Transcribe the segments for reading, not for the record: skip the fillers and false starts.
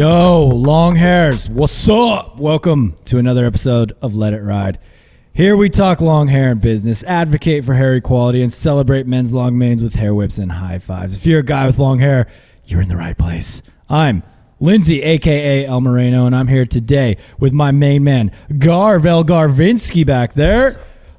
Yo, long hairs, what's up? Welcome to another episode of Let It Ride. Here we talk long hair and business, advocate for hair equality, and celebrate men's long manes with hair whips and high fives. If you're a guy with long hair, you're in the right place. I'm Lindsay, a.k.a. El Moreno, and I'm here today with my main man, Garvel Garvinsky back there,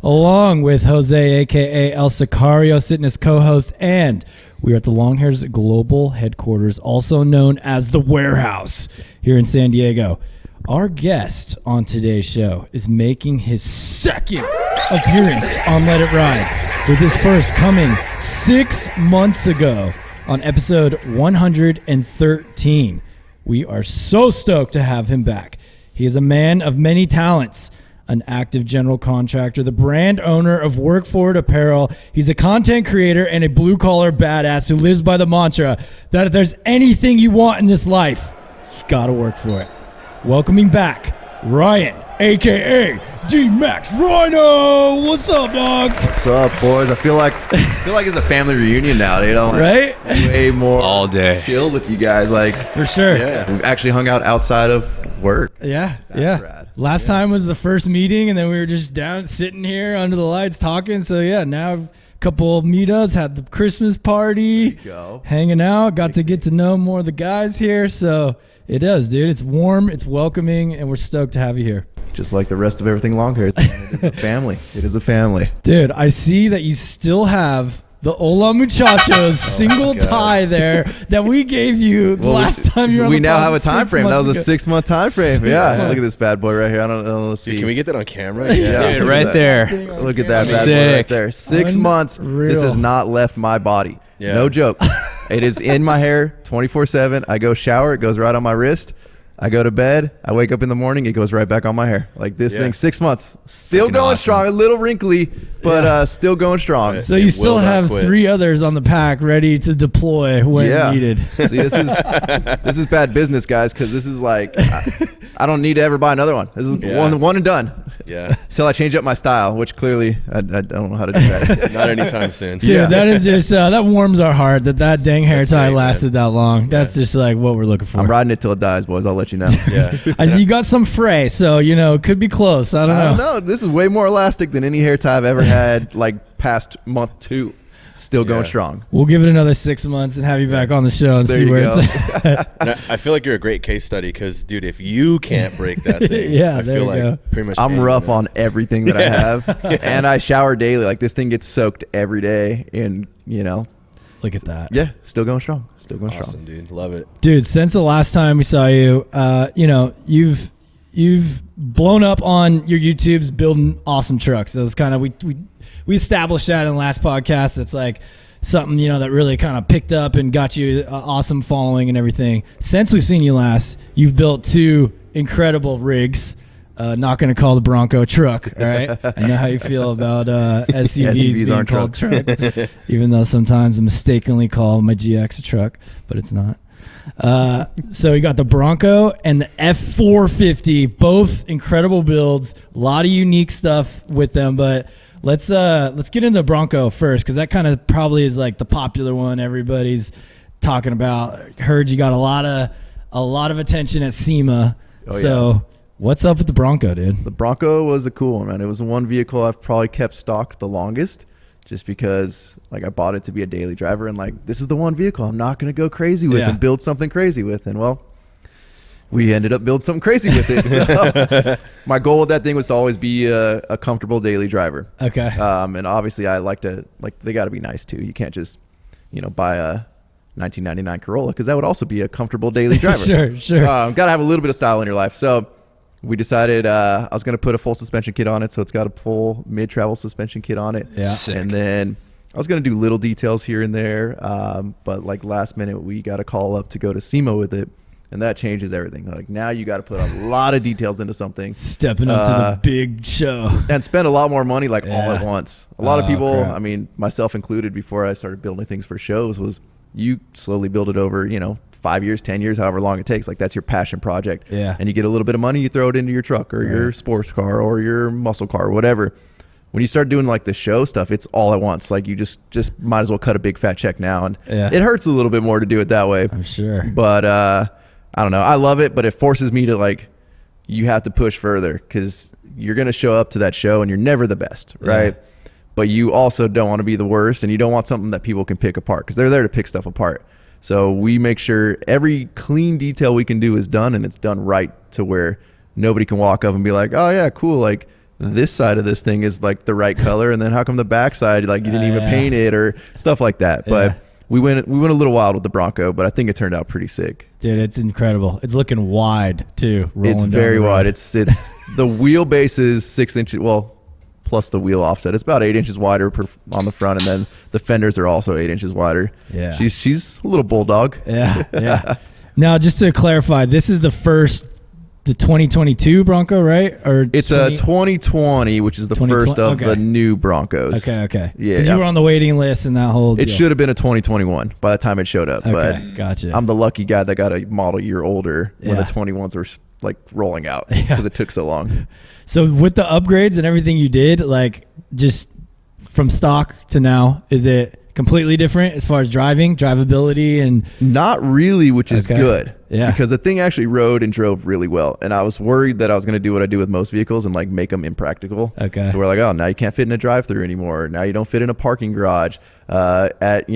along with Jose, a.k.a. El Sicario, sitting as co-host, and we are at the Long Hair's global headquarters, also known as the Warehouse, here in San Diego. Our guest on today's show is making his second appearance on Let It Ride, with his first coming 6 months ago on episode 113. We are so stoked to have him back. He is a man of many talents, an active general contractor, the brand owner of Workforit Apparel. He's a content creator and a blue-collar badass who lives by the mantra that if there's anything you want in this life, you gotta work for it. Welcoming back, Ryan, a.k.a. D-Max Rhino. What's up, dog? What's up, boys? I feel like it's a family reunion now, you know? Right? Way more all day chill with you guys, like For sure. yeah. We've actually hung out outside of work. Yeah, That's rad. Last time was the first meeting, and then we were just down sitting here under the lights talking. So yeah, now a couple of meetups, had the Christmas party, Go. hanging out, got to get to know more of the guys here. So it does, dude. It's warm, it's welcoming, and we're stoked to have you here. Just like the rest of everything long hair. It is a family. It is a family. Dude, I see that you still have the Hola Muchachos single God. tie there that we gave you last time you were on we the now have a podcast time 6 frame. That was months a ago. 6-month time frame. 6 Yeah, months. look at this bad boy right here. I don't know. Let's see. Dude, can we get that on camera? Yeah. Dude, right there. Look at that bad boy Sick. right there. 6 months. This has not left my body. Yeah. No joke. It is in my hair 24/7. I go shower. It goes right on my wrist. I go to bed. I wake up in the morning. It goes right back on my hair. Like this thing, 6 months. Still Freaking going awesome. strong. A little wrinkly, but still going strong. So It you will still not have quit. 3 others on the pack ready to deploy when needed. See, this is bad business, guys, because this is like I don't need to ever buy another one. This is one and done. Yeah. Till I change up my style, which clearly I don't know how to do that. Not anytime soon. Dude, Yeah. that is just that warms our heart that dang hair tie right, lasted that long. That's just like what we're looking for. I'm riding it till it dies, boys. I'll let you know. Yeah. I see you got some fray, so it could be close. I don't I know. don't know. This is way more elastic than any hair tie I've ever had. Like past month 2, still going Yeah. strong. We'll give it another 6 months and have you back on the show and There see you where go. it's at. And I feel like you're a great case study because, dude, if you can't break that thing, Yeah, I there feel you go. like pretty much I'm anyone rough can. on everything that I have, and I shower daily. Like this thing gets soaked every day, and Look at that. yeah, still going strong. Still going strong. Awesome, dude. Love it. Dude, since the last time we saw you, you've blown up on your YouTubes building awesome trucks. That was kind of we established that in the last podcast. It's like something that really kind of picked up and got you an awesome following and everything. Since we've seen you last, you've built 2 incredible rigs. Not going to call the Bronco a truck, all right? I know how you feel about SUVs being aren't called trucks. trucks, even though sometimes I mistakenly call my GX a truck, but it's not. So you got the Bronco and the F450, both incredible builds, a lot of unique stuff with them, but let's get into the Bronco first, because that kind of probably is like the popular one everybody's talking about. Heard you got a lot of attention at SEMA. Oh, So what's up with the Bronco, dude? The Bronco was a cool one, man. It was the one vehicle I've probably kept stocked the longest, just because I bought it to be a daily driver, and this is the one vehicle I'm not going to go crazy with and build something crazy with. And well, we ended up building something crazy with it. So my goal with that thing was to always be a comfortable daily driver. Okay. And obviously I like to, they got to be nice too. You can't just, buy a 1999 Corolla, because that would also be a comfortable daily driver. Sure. Got to have a little bit of style in your life. So we decided I was going to put a full suspension kit on it. So it's got a full mid-travel suspension kit on it. Yeah. Sick. And then I was going to do little details here and there. But last minute, we got a call up to go to SEMA with it. And that changes everything. Now you got to put a lot of details into something. Stepping up to the big show. And spend a lot more money all at once. A lot of people, crap. myself included, before I started building things for shows, was you slowly build it over, 5 years, 10 years, however long it takes. That's your passion project. Yeah. And you get a little bit of money, you throw it into your truck or your sports car or your muscle car or whatever. When you start doing the show stuff, it's all at once. You just might as well cut a big fat check now. And Yeah. it hurts a little bit more to do it that way. I'm sure. But I don't know. I love it, but it forces me to like, you have to push further because you're going to show up to that show and you're never the best, right? Yeah. But you also don't want to be the worst, and you don't want something that people can pick apart because they're there to pick stuff apart. So we make sure every clean detail we can do is done, and it's done right to where nobody can walk up and be like, oh yeah, cool. Like this side of this thing is like the right color, and then how come the back side, like you didn't even paint it or stuff like that. But we went a little wild with the Bronco, but I think it turned out pretty sick. Dude, it's incredible. It's looking wide too. It's very wide. It's the wheelbase is 6 inches. Well, plus the wheel offset. It's about 8 inches wider on the front, and then the fenders are also 8 inches wider. Yeah. She's a little bulldog. Yeah. Yeah. Now, just to clarify, this is the 2022 Bronco, right? Or it's a 2020, which is the first of the new Broncos. Okay. Yeah. Because you were on the waiting list and that whole deal. It should have been a 2021 by the time it showed up. Okay, but gotcha. I'm the lucky guy that got a model year older when the 21s were like rolling out because it took so long. So with the upgrades and everything you did, like just from stock to now, is it completely different as far as drivability and not really, which is good. Yeah. Because the thing actually rode and drove really well. And I was worried that I was going to do what I do with most vehicles and like make them impractical. Okay. So we're like, oh, now you can't fit in a drive-through anymore. Now you don't fit in a parking garage. At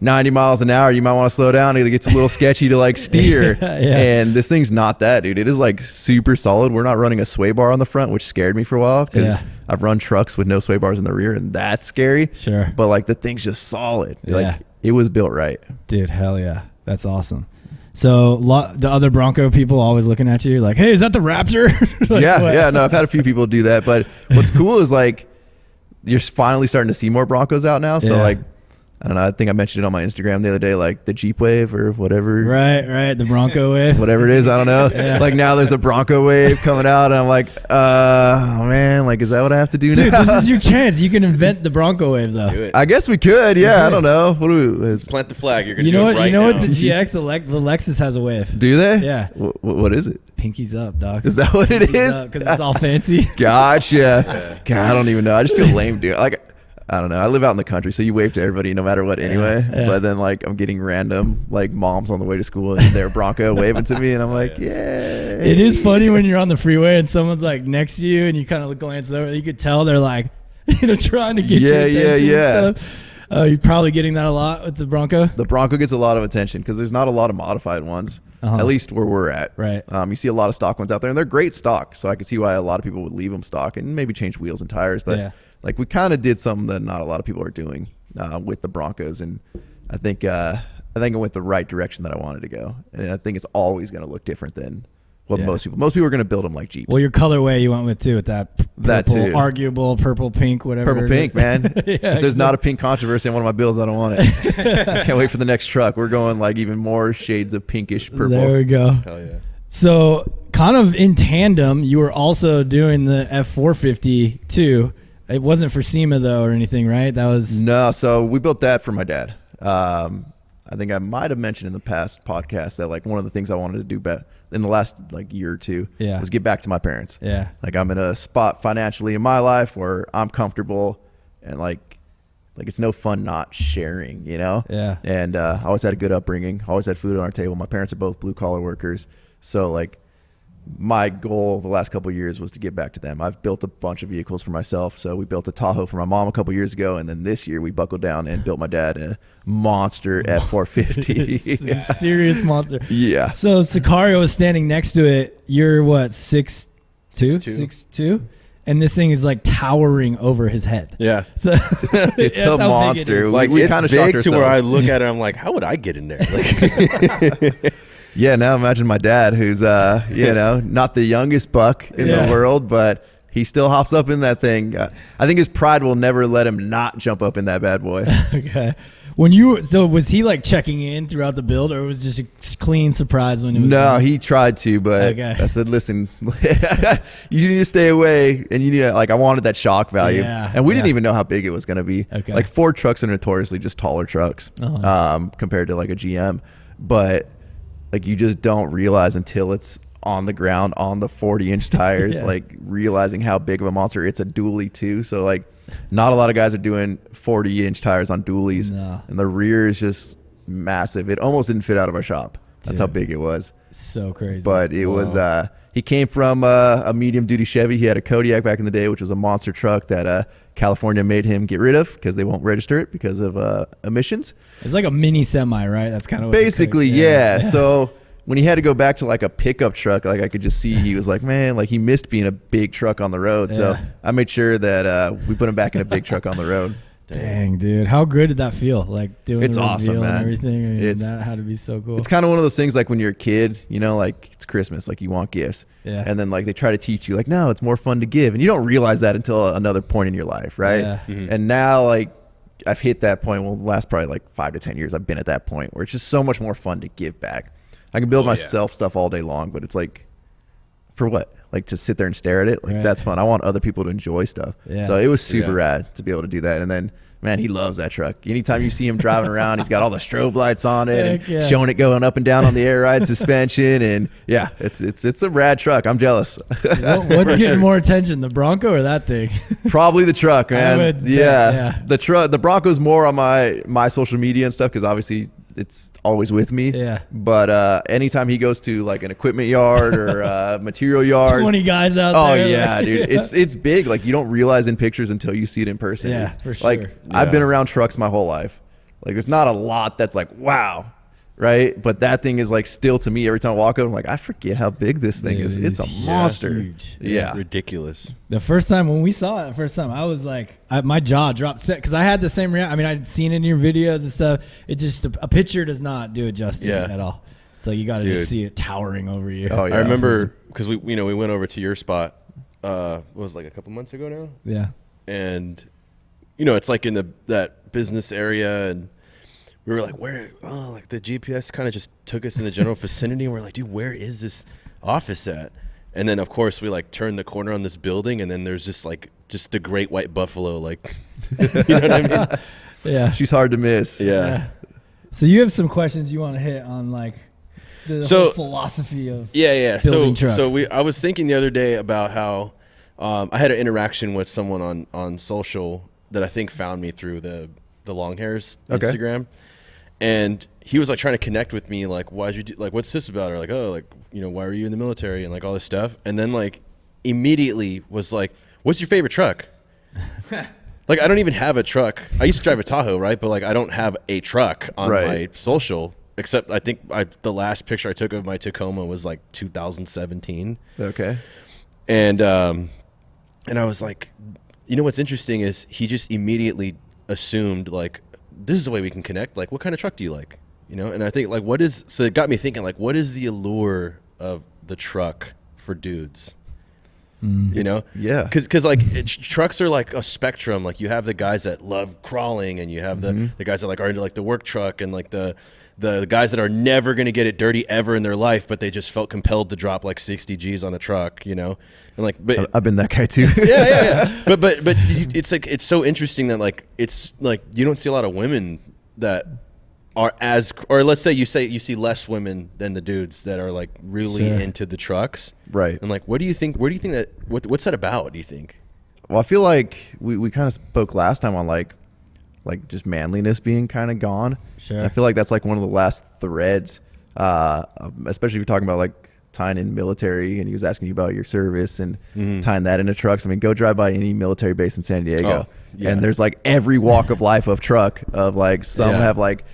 90 miles an hour, you might want to slow down. It gets a little sketchy to like steer. And this thing's not that, dude. It is like super solid. We're not running a sway bar on the front, which scared me for a while because I've run trucks with no sway bars in the rear, and that's scary. Sure. But like the thing's just solid. Like it was built right. Dude, hell yeah. That's awesome. So the other Bronco people always looking at you like, hey, is that the Raptor? Like, yeah. No, I've had a few people do that. But what's cool is like you're finally starting to see more Broncos out now. So like, I don't know. I think I mentioned it on my Instagram the other day, like the Jeep Wave or whatever. Right. The Bronco Wave. Whatever it is, I don't know. Like now there's a Bronco Wave coming out, and I'm like, oh man, like is that what I have to do now? Dude, this is your chance. You can invent the Bronco Wave though. I guess we could. Yeah, I don't know. What do we? Plant the flag. You're gonna do it right now. You know what? The GX, the Lexus has a wave. Do they? Yeah. What is it? Pinkies up, dog. Is that what it is? Because it's all fancy. Gotcha. God, I don't even know. I just feel lame, dude. Like. I don't know. I live out in the country, so you wave to everybody no matter what anyway. But then like I'm getting random like moms on the way to school and their Bronco waving to me, and I'm like, yeah. It is funny when you're on the freeway and someone's like next to you and you kind of glance over. You could tell they're like, trying to get your attention and stuff. You're probably getting that a lot with the Bronco. The Bronco gets a lot of attention because there's not a lot of modified ones, at least where we're at. Right. You see a lot of stock ones out there, and they're great stock. So I can see why a lot of people would leave them stock and maybe change wheels and tires. But like we kind of did something that not a lot of people are doing with the Broncos, and I think I went the right direction that I wanted to go. And I think it's always going to look different than what most people are going to build them like Jeeps. Well, your colorway you went with too, with that purple, arguable purple pink, whatever. Purple pink, man. If there's not a pink controversy on one of my builds, I don't want it. I can't wait for the next truck. We're going like even more shades of pinkish purple. There we go. Hell yeah. So kind of in tandem, you were also doing the F450 too. It wasn't for SEMA though or anything, right? That was so we built that for my dad. I think I might have mentioned in the past podcast that like one of the things I wanted to do in the last like year or two was get back to my parents. Yeah. Like I'm in a spot financially in my life where I'm comfortable, and like it's no fun not sharing, Yeah. And I always had a good upbringing, always had food on our table. My parents are both blue collar workers. So like my goal the last couple of years was to get back to them. I've built a bunch of vehicles for myself. So we built a Tahoe for my mom a couple of years ago, and then this year we buckled down and built my dad a monster F450. Serious monster. Yeah. So Sicario is standing next to it. You're what, 6'2"? 6'2"? And this thing is like towering over his head. Yeah. So it's a monster. Like we it's big to where I look at it, I'm like, how would I get in there? Like yeah, now imagine my dad, who's not the youngest buck in the world, but he still hops up in that thing. I think his pride will never let him not jump up in that bad boy. Okay. So was he like checking in throughout the build, or was it just a clean surprise when it was done? He tried to, but I said, listen, you need to stay away, and you need to, like, I wanted that shock value. Yeah, and we didn't even know how big it was going to be. Okay. Like Ford trucks are notoriously just taller trucks compared to like a GM, but like you just don't realize until it's on the ground on the 40-inch tires, like realizing how big of a monster. It's a dually too, so like not a lot of guys are doing 40-inch tires on dualies. No. And the rear is just massive. It almost didn't fit out of our shop. That's how big it was. So crazy. But it was he came from a medium duty Chevy. He had a Kodiak back in the day, which was a monster truck that California made him get rid of because they won't register it because of emissions. It's like a mini semi, right? That's kind of what basically, yeah. So when he had to go back to like a pickup truck, like I could just see he was like, man, like he missed being a big truck on the road. Yeah. So I made sure that we put him back in a big truck on the road. Dang, dude. How good did that feel? Like doing it's the reveal awesome, man. And everything. I mean, that had to be so cool. It's kind of one of those things like when you're a kid, you know, like it's Christmas, like you want gifts. Yeah. And then like they try to teach you like, no, it's more fun to give. And you don't realize that until another point in your life, right? Yeah. Mm-hmm. And now like I've hit that point. Well, the last probably like 5 to 10 years, I've been at that point where it's just so much more fun to give back. I can build myself stuff all day long, but it's like, for what? Like to sit there and stare at it? Like that's fun. I want other people to enjoy stuff. Yeah. So it was super rad to be able to do that. And then, man, he loves that truck. Anytime you see him driving around, he's got all the strobe lights on it and showing it going up and down on the air ride suspension. And yeah, it's a rad truck. I'm jealous. What's getting more attention, the Bronco or that thing? Probably the truck, man. Yeah. The Bronco's more on my social media and stuff because obviously it's always with me. Yeah. But anytime he goes to like an equipment yard or a material yard, 20 guys out there. Oh yeah, dude. It's big. Like you don't realize in pictures until you see it in person. Yeah, for sure. Like I've been around trucks my whole life. Like there's not a lot that's like wow, right? But that thing is like still to me every time I walk up, I'm like I forget how big this thing is. It's a monster. Huge. It's ridiculous. The first time when we saw it, I was like, my jaw dropped because I had the same reaction. I mean, I'd seen it in your videos and stuff. It just a picture does not do it justice at all. So you got to just see it towering over you. Oh yeah. I remember because we went over to your spot. What was it, like a couple months ago now? Yeah. And it's like in that business area, and we were like, where? Oh, like the GPS kind of just took us in the general vicinity, and we're like, dude, where is this office at? And then of course we like turned the corner on this building, and then there's just the great white buffalo, like, you know what I mean? Yeah. She's hard to miss. Yeah. So you have some questions you want to hit on, like the whole philosophy of building trucks. I was thinking the other day about how I had an interaction with someone on social that I think found me through the long hairs Instagram. And he was like trying to connect with me, like, why'd you do, like, what's this about? Or like, oh, like, why are you in the military and like all this stuff? And then like immediately was like, what's your favorite truck? Like, I don't even have a truck. I used to drive a Tahoe, right? But like, I don't have a truck on my social, except I think the last picture I took of my Tacoma was like 2017. Okay. And I was like, what's interesting is he just immediately assumed like, this is the way we can connect. Like, what kind of truck do you like? And I think like, so it got me thinking like, what is the allure of the truck for dudes? Yeah. Cause like trucks are like a spectrum. Like you have the guys that love crawling, and you have the guys that like are into like the work truck, and like the guys that are never going to get it dirty ever in their life, but they just felt compelled to drop like 60 G's on a truck, and like, but I've been that guy too. yeah. But it's like, it's so interesting that like, it's like, you don't see a lot of women that are or let's say you see less women than the dudes that are like really into the trucks. Right. And like, where do you think what's that about, do you think? Well, I feel like we kind of spoke last time on like just manliness being kind of gone. Sure. And I feel like that's like one of the last threads, especially if you're talking about like tying in military, and he was asking you about your service and tying that into trucks. I mean, go drive by any military base in San Diego, and there's like every walk of life of truck of like some have like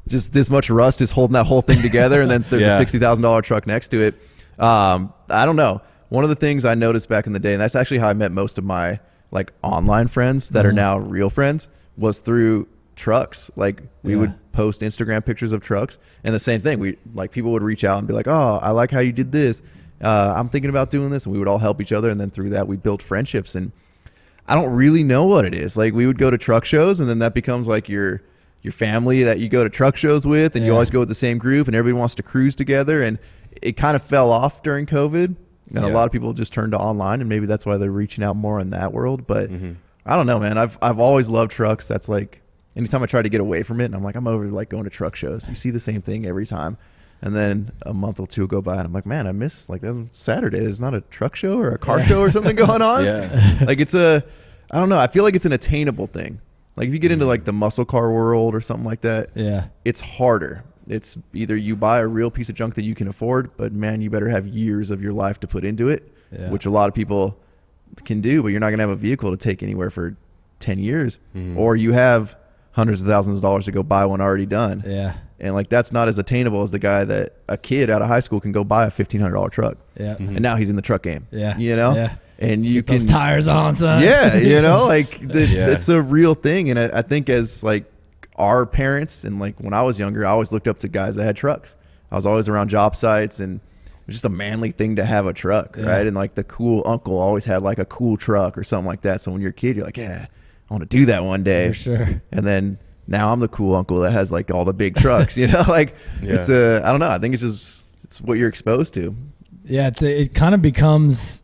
just this much rust is holding that whole thing together, and then there's a $60,000 truck next to it. I don't know. One of the things I noticed back in the day, and that's actually how I met most of my like online friends that are now real friends, was through trucks. Like we would post Instagram pictures of trucks, and the same thing. People would reach out and be like, "Oh, I like how you did this. I'm thinking about doing this," and we would all help each other. And then through that, we built friendships. And I don't really know what it is. Like we would go to truck shows, and then that becomes like your family that you go to truck shows with, and you always go with the same group, and everybody wants to cruise together. And it kind of fell off during COVID, and a lot of people just turned to online, and maybe that's why they're reaching out more in that world. But I don't know, man. I've always loved trucks. That's like anytime I try to get away from it, and I'm like, I'm over like going to truck shows. You see the same thing every time. And then a month or two go by, and I'm like, man, I miss like Saturday. There's not a truck show or a car show or something going on. Like I don't know. I feel like it's an attainable thing. Like if you get into like the muscle car world or something like that, it's harder. It's either you buy a real piece of junk that you can afford, but man, you better have years of your life to put into it, which a lot of people can do, but you're not going to have a vehicle to take anywhere for 10 years. Or you have hundreds of thousands of dollars to go buy one already done. Yeah. And like, that's not as attainable as the guy that a kid out of high school can go buy a $1,500 truck. Yeah. And now he's in the truck game. Yeah. You know? Yeah. And you Get can those tires on, son. Yeah. You know, like it's a real thing. And I think as like our parents, and like when I was younger, I always looked up to guys that had trucks. I was always around job sites, and it was just a manly thing to have a truck. Right. And like the cool uncle always had like a cool truck or something like that. So when you're a kid, you're like, yeah, I want to do that one day. For sure. And then now I'm the cool uncle that has like all the big trucks, you know, like it's I don't know. I think it's what you're exposed to. Yeah. It kind of becomes,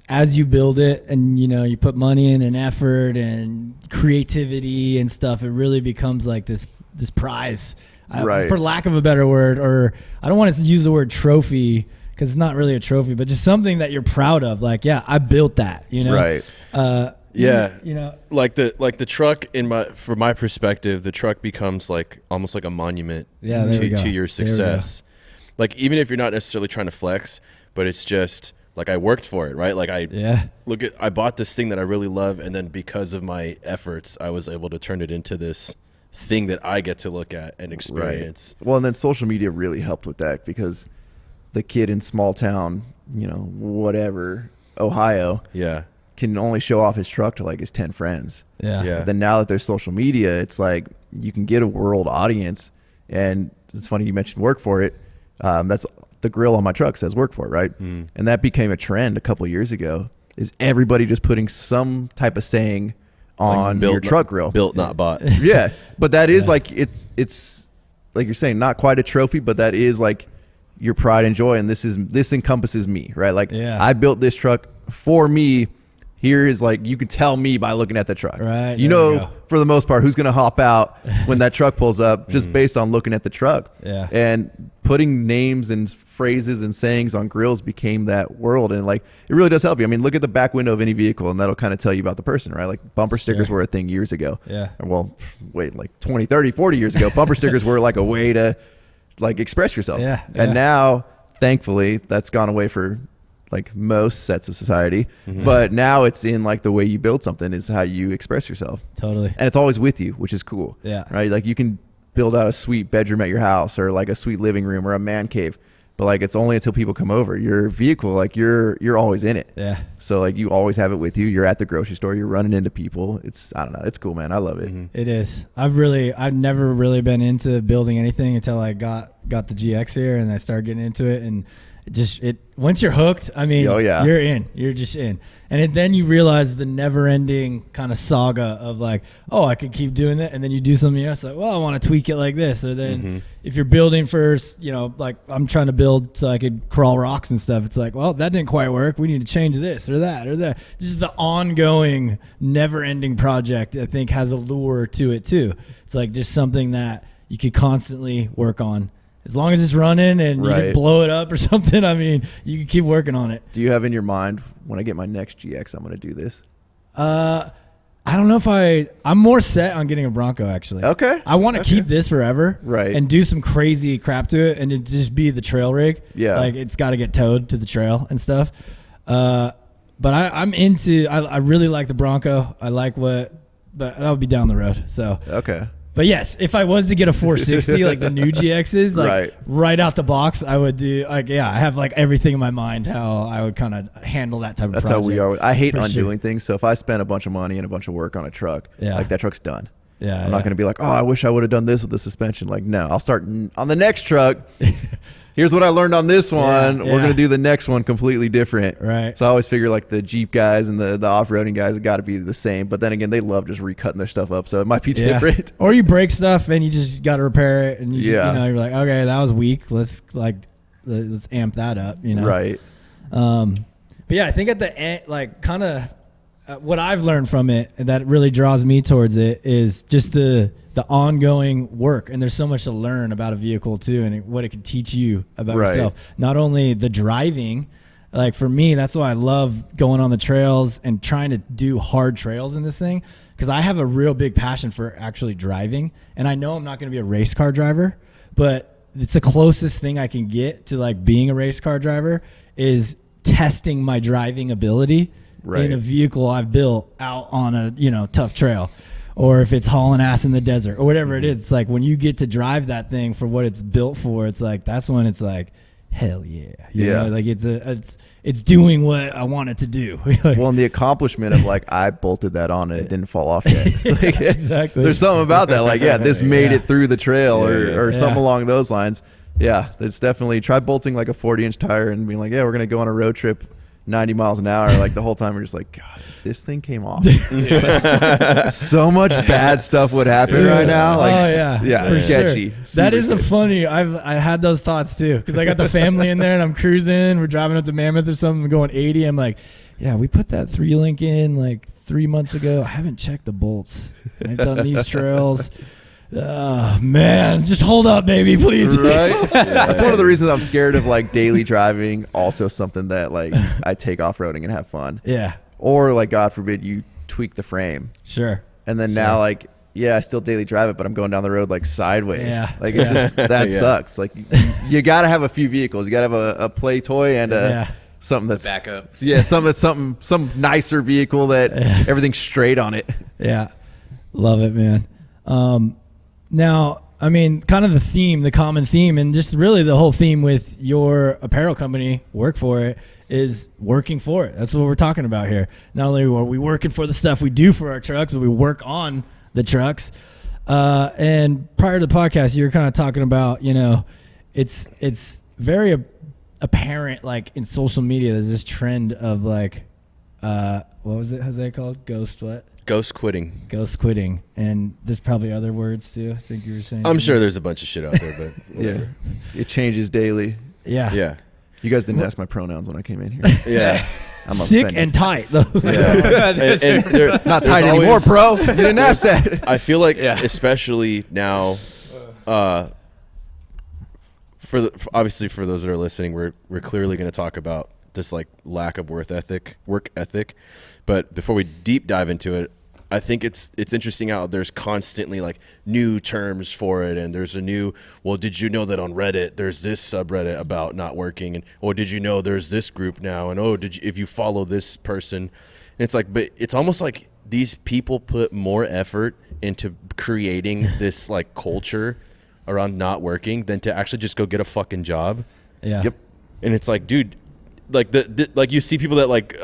as you build it and, you know, you put money in and effort and creativity and stuff, it really becomes like this prize, for lack of a better word, or I don't want to use the word trophy because it's not really a trophy, but just something that you're proud of. Like, yeah, I built that, you know? Right. You know, like the truck from my perspective, the truck becomes like almost like a monument to your success. Like, even if you're not necessarily trying to flex, but it's just like, I worked for it, right? Like I bought this thing that I really love, and then because of my efforts, I was able to turn it into this thing that I get to look at and experience. Well, and then social media really helped with that, because the kid in small town, you know, whatever, Ohio, can only show off his truck to like his 10 friends. But then now that there's social media, it's like you can get a world audience. And it's funny you mentioned Workforit. That's the grill on my truck says Workforit, right? And that became a trend a couple of years ago, is everybody just putting some type of saying on your truck grill. Built, not bought. Yeah. But that is like, it's like you're saying, not quite a trophy, but that is like your pride and joy. And this encompasses me, right? Like I built this truck for me. Here is like, you can tell me by looking at the truck, right? You know, for the most part, who's going to hop out when that truck pulls up just based on looking at the truck. And putting names and phrases and sayings on grills became that world. And like, it really does help you. I mean, look at the back window of any vehicle, and that'll kind of tell you about the person, right? Like, bumper stickers were a thing years ago. Well, wait, like 20, 30, 40 years ago, bumper stickers were like a way to like express yourself. And now, thankfully, that's gone away for like most sets of society, but now it's in like the way you build something is how you express yourself. Totally. And it's always with you, which is cool. Right. Like, you can build out a sweet bedroom at your house, or like a sweet living room, or a man cave, but like, it's only until people come over. Your vehicle, like you're always in it. So like, you always have it with you. You're at the grocery store, you're running into people. I don't know. It's cool, man. I love it. It is. I've never really been into building anything until I got the GX here, and I started getting into it, and once you're hooked, I mean, you're in. You're just in. And then you realize the never-ending kind of saga of like, oh, I could keep doing that. And then you do something else, like, well, I want to tweak it like this. Or then if you're building first, you know, like I'm trying to build so I could crawl rocks and stuff. It's like, well, that didn't quite work. We need to change this or that or that. Just the ongoing, never-ending project, I think, has a lure to it too. It's like just something that you could constantly work on. As long as it's running and you can blow it up or something, I mean, you can keep working on it. Do you have in your mind, when I get my next GX, I'm going to do this? I don't know if I'm more set on getting a Bronco, actually. Okay. I want to keep this forever. And do some crazy crap to it, and it just be the trail rig. Like, it's got to get towed to the trail and stuff. But I'm into, I really like the Bronco. I like but that'll be down the road. So. But yes, if I was to get a 460, like the new GXs, like right out the box, I would do I have like everything in my mind how I would kind of handle that type of project. That's how we are. I hate undoing things. So if I spend a bunch of money and a bunch of work on a truck, like that truck's done. I'm not going to be like, oh, I wish I would have done this with the suspension. Like, no, I'll start on the next truck. Here's what I learned on this one. We're going to do the next one completely different. So I always figure like the Jeep guys and the off-roading guys have got to be the same. But then again, they love just recutting their stuff up. So it might be different. Or you break stuff and you just got to repair it. And you know, you're like, okay, that was weak. Let's amp that up, you know? But yeah, I think at the end, like kind of what I've learned from it that really draws me towards it is just the ongoing work. And there's so much to learn about a vehicle too, and what it can teach you about yourself. Not only the driving, like for me, that's why I love going on the trails and trying to do hard trails in this thing, because I have a real big passion for actually driving. And I know I'm not going to be a race car driver, but it's the closest thing I can get to like being a race car driver is testing my driving ability in a vehicle I've built out on a, you know, tough trail, or if it's hauling ass in the desert or whatever it is. It's like when you get to drive that thing for what it's built for, it's like, that's when it's like, hell yeah. You know, like it's doing what I want it to do. Like, well, and the accomplishment of like, I bolted that on and it didn't fall off yet. Like, exactly. There's something about that. Like, this made it through the trail or something along those lines. Yeah, it's definitely, try bolting like a 40-inch tire and being like, we're going to go on a road trip 90 miles an hour. Like the whole time we're just like, God, this thing came off. So much bad stuff would happen right now. Like, for sketchy. Sure. That is a funny. I had those thoughts too, because I got the family in there and I'm cruising. We're driving up to Mammoth or something, going 80. I'm like, we put that 3-link in like 3 months ago. I haven't checked the bolts. I've done these trails. Oh man, just hold up, baby, please. Right? That's one of the reasons I'm scared of like daily driving. Also something that like I take off-roading and have fun. Yeah. Or like, God forbid, you tweak the frame. Sure. And then now like, I still daily drive it, but I'm going down the road like sideways. Yeah. Like it's just, that sucks. Like you got to have a few vehicles. You got to have a play toy and something that's backup. Yeah. Some nicer vehicle that everything's straight on it. Yeah. Love it, man. Now, I mean, kind of the common theme, and just really the whole theme with your apparel company, Workforit, is working for it. That's what we're talking about here. Not only are we working for the stuff we do for our trucks, but we work on the trucks. And prior to the podcast, you were kind of talking about, you know, it's very apparent, like in social media, there's this trend of like, what was it, Jose, called? Ghost quitting. And there's probably other words too, I think you were saying. I'm sure there's a bunch of shit out there, but it changes daily. Yeah. You guys didn't ask my pronouns when I came in here. Yeah. I'm sick and tight. and not tight anymore, bro. You didn't ask that. I feel like, especially now, obviously for those that are listening, we're clearly going to talk about this like lack of work ethic. But before we deep dive into it, I think it's interesting how there's constantly like new terms for it, and there's a new, well, did you know that on Reddit there's this subreddit about not working, and did you know there's this group now, and if you follow this person, and it's like, but it's almost like these people put more effort into creating this like culture around not working than to actually just go get a fucking job. Yeah. Yep. And it's like, dude, like like you see people that like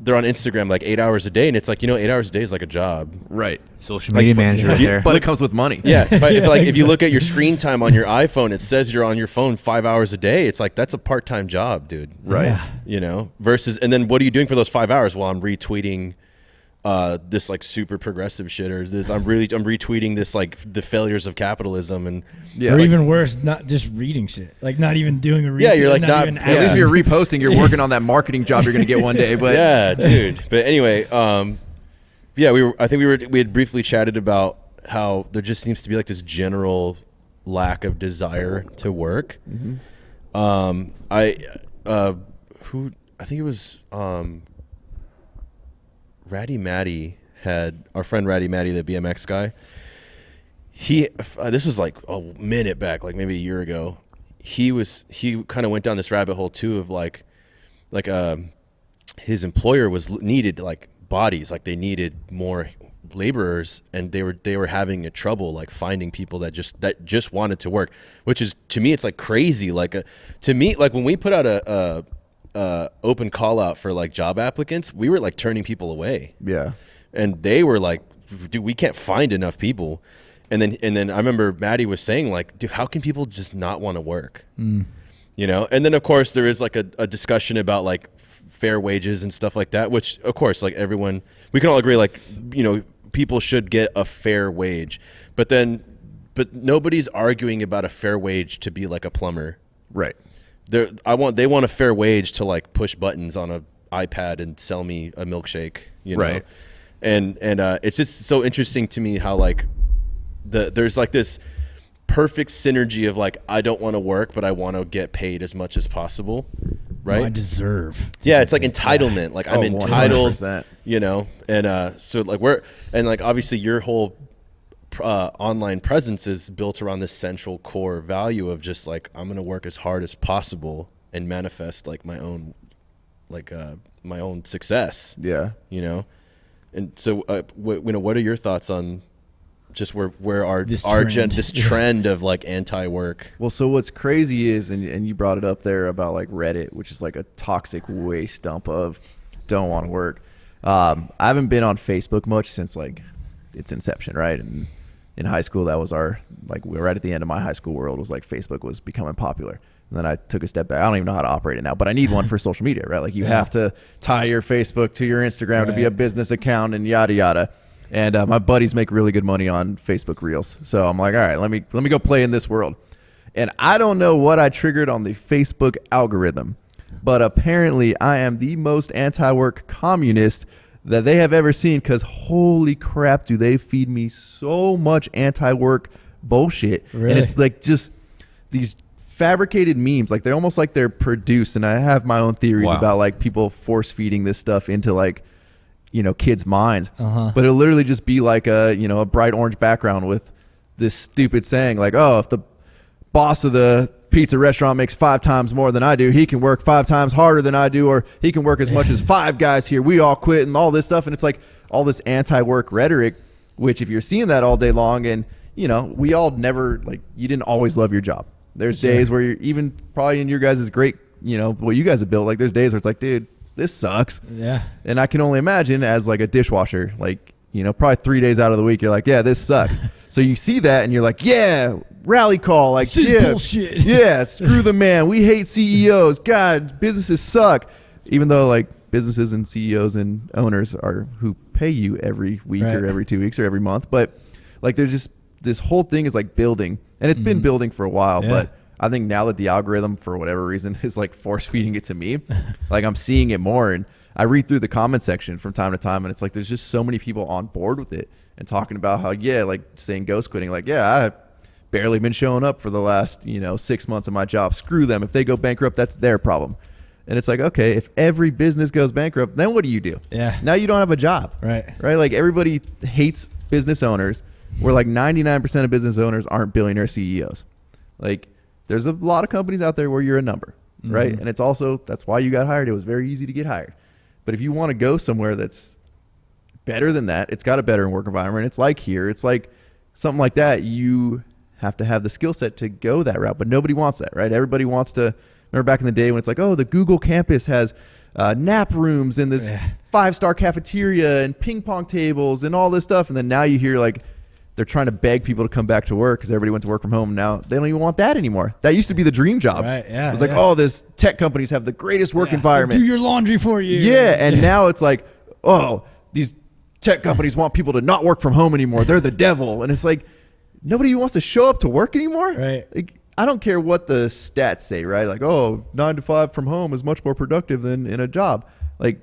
they're on Instagram like 8 hours a day, and it's like, 8 hours a day is like a job. Right. Social media manager right there. But it comes with money. Yeah. But if you look at your screen time on your iPhone, it says you're on your phone 5 hours a day. It's like, that's a part-time job, dude. Right. Yeah. Versus, and then what are you doing for those 5 hours? Well, I'm retweeting this like super progressive shit, or this I'm retweeting this like the failures of capitalism, and or even worse, not just reading shit, like not even doing a retweet. Yeah, you're like at least if you're reposting, you're working on that marketing job you're gonna get one day. But yeah, dude. But anyway, we had briefly chatted about how there just seems to be like this general lack of desire to work. Mm-hmm. I think it was Ratty Matty had our friend Ratty Matty, the BMX guy. This was like a minute back, like maybe a year ago. He kind of went down this rabbit hole too of like his employer needed like bodies, like they needed more laborers, and they were having a trouble like finding people that just wanted to work, which is, to me, it's like crazy. Like to me, like when we put out a open call out for like job applicants, we were like turning people away. Yeah. And they were like, dude, we can't find enough people. And then I remember Maddie was saying like, dude, how can people just not want to work? And then of course there is like a discussion about like fair wages and stuff like that, which of course, like everyone, we can all agree, like, people should get a fair wage, but nobody's arguing about a fair wage to be like a plumber. Right. They want a fair wage to like push buttons on a iPad and sell me a milkshake, Right. And it's just so interesting to me how like there's like this perfect synergy of like, I don't want to work, but I want to get paid as much as possible. Right. I deserve. Yeah. It's like entitlement. Like I'm entitled, 100%. and so like obviously your whole online presence is built around this central core value of just like, I'm going to work as hard as possible and manifest like my own success. Yeah. You know? And so, what are your thoughts on just where our trend of like anti-work? Well, so what's crazy is, and you brought it up there about like Reddit, which is like a toxic waste dump of don't want to work. I haven't been on Facebook much since like its inception, right? And in high school, that was our, like, we were right at the end of my high school world, was like Facebook was becoming popular. And then I took a step back. I don't even know how to operate it now, but I need one for social media, right? Like you have to tie your Facebook to your Instagram to be a business account and yada, yada. And my buddies make really good money on Facebook Reels. So I'm like, all right, let me go play in this world. And I don't know what I triggered on the Facebook algorithm, but apparently I am the most anti-work communist that they have ever seen, because holy crap, do they feed me so much anti-work bullshit. Really? And it's like just these fabricated memes, like they're almost like they're produced. And I have my own theories about like people force feeding this stuff into like, you know, kids' minds. But it'll literally just be like a, you know, a bright orange background with this stupid saying like, oh, if the boss of the pizza restaurant makes 5 times more than I do, he can work 5 times harder than I do, or he can work as much as 5 guys here. We all quit and all this stuff. And it's like all this anti-work rhetoric, which if you're seeing that all day long, and you know, we all never, like, you didn't always love your job. There's days where you're even probably in your guys' great, you know, what you guys have built, like there's days where it's like, dude, this sucks. Yeah. And I can only imagine as like a dishwasher, like, you know, probably 3 days out of the week, you're like, yeah, this sucks. So you see that and you're like, yeah, rally call. Like, this is bullshit. Yeah, screw the man. We hate CEOs. God, businesses suck. Even though like businesses and CEOs and owners are who pay you every week or every 2 weeks or every month. But like there's just this whole thing is like building, and it's been building for a while. But I think now that the algorithm, for whatever reason, is like force feeding it to me, like I'm seeing it more. And I read through the comment section from time to time, and it's like there's just so many people on board with it and talking about how, like saying ghost quitting, like, I've barely been showing up for the last, 6 months of my job. Screw them. If they go bankrupt, that's their problem. And it's like, okay, if every business goes bankrupt, then what do you do? Yeah. Now you don't have a job. Right. Like everybody hates business owners, where like 99% of business owners aren't billionaire CEOs. Like there's a lot of companies out there where you're a number, right? And it's also, that's why you got hired. It was very easy to get hired. But if you want to go somewhere that's better than that, it's got a better work environment. It's like here, it's like something like that. You have to have the skill set to go that route, but nobody wants that, right? Everybody wants to, remember back in the day when it's like, oh, the Google campus has nap rooms in this 5-star cafeteria and ping pong tables and all this stuff. And then now you hear like they're trying to beg people to come back to work because everybody went to work from home. Now they don't even want that anymore. That used to be the dream job. Right, it was like, oh, this tech companies have the greatest work environment. They'll do your laundry for you. Yeah, and now it's like, oh, these tech companies want people to not work from home anymore. They're the devil. And it's like, nobody wants to show up to work anymore. Right. Like, I don't care what the stats say, right? Like, oh, 9 to 5 from home is much more productive than in a job. Like,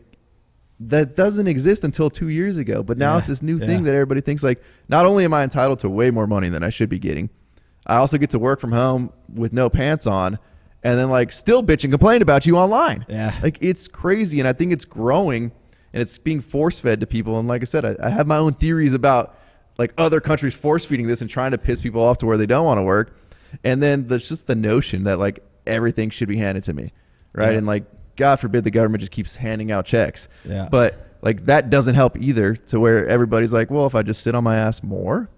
that doesn't exist until 2 years ago. But now it's this new thing that everybody thinks like, not only am I entitled to way more money than I should be getting, I also get to work from home with no pants on and then like still bitch and complain about you online. Yeah. Like it's crazy. And I think it's growing and it's being force fed to people. And like I said, I have my own theories about like other countries force feeding this and trying to piss people off to where they don't want to work. And then there's just the notion that like everything should be handed to me. Right. And like, God forbid the government just keeps handing out checks. Yeah. But like that doesn't help either, to where everybody's like, well, if I just sit on my ass more,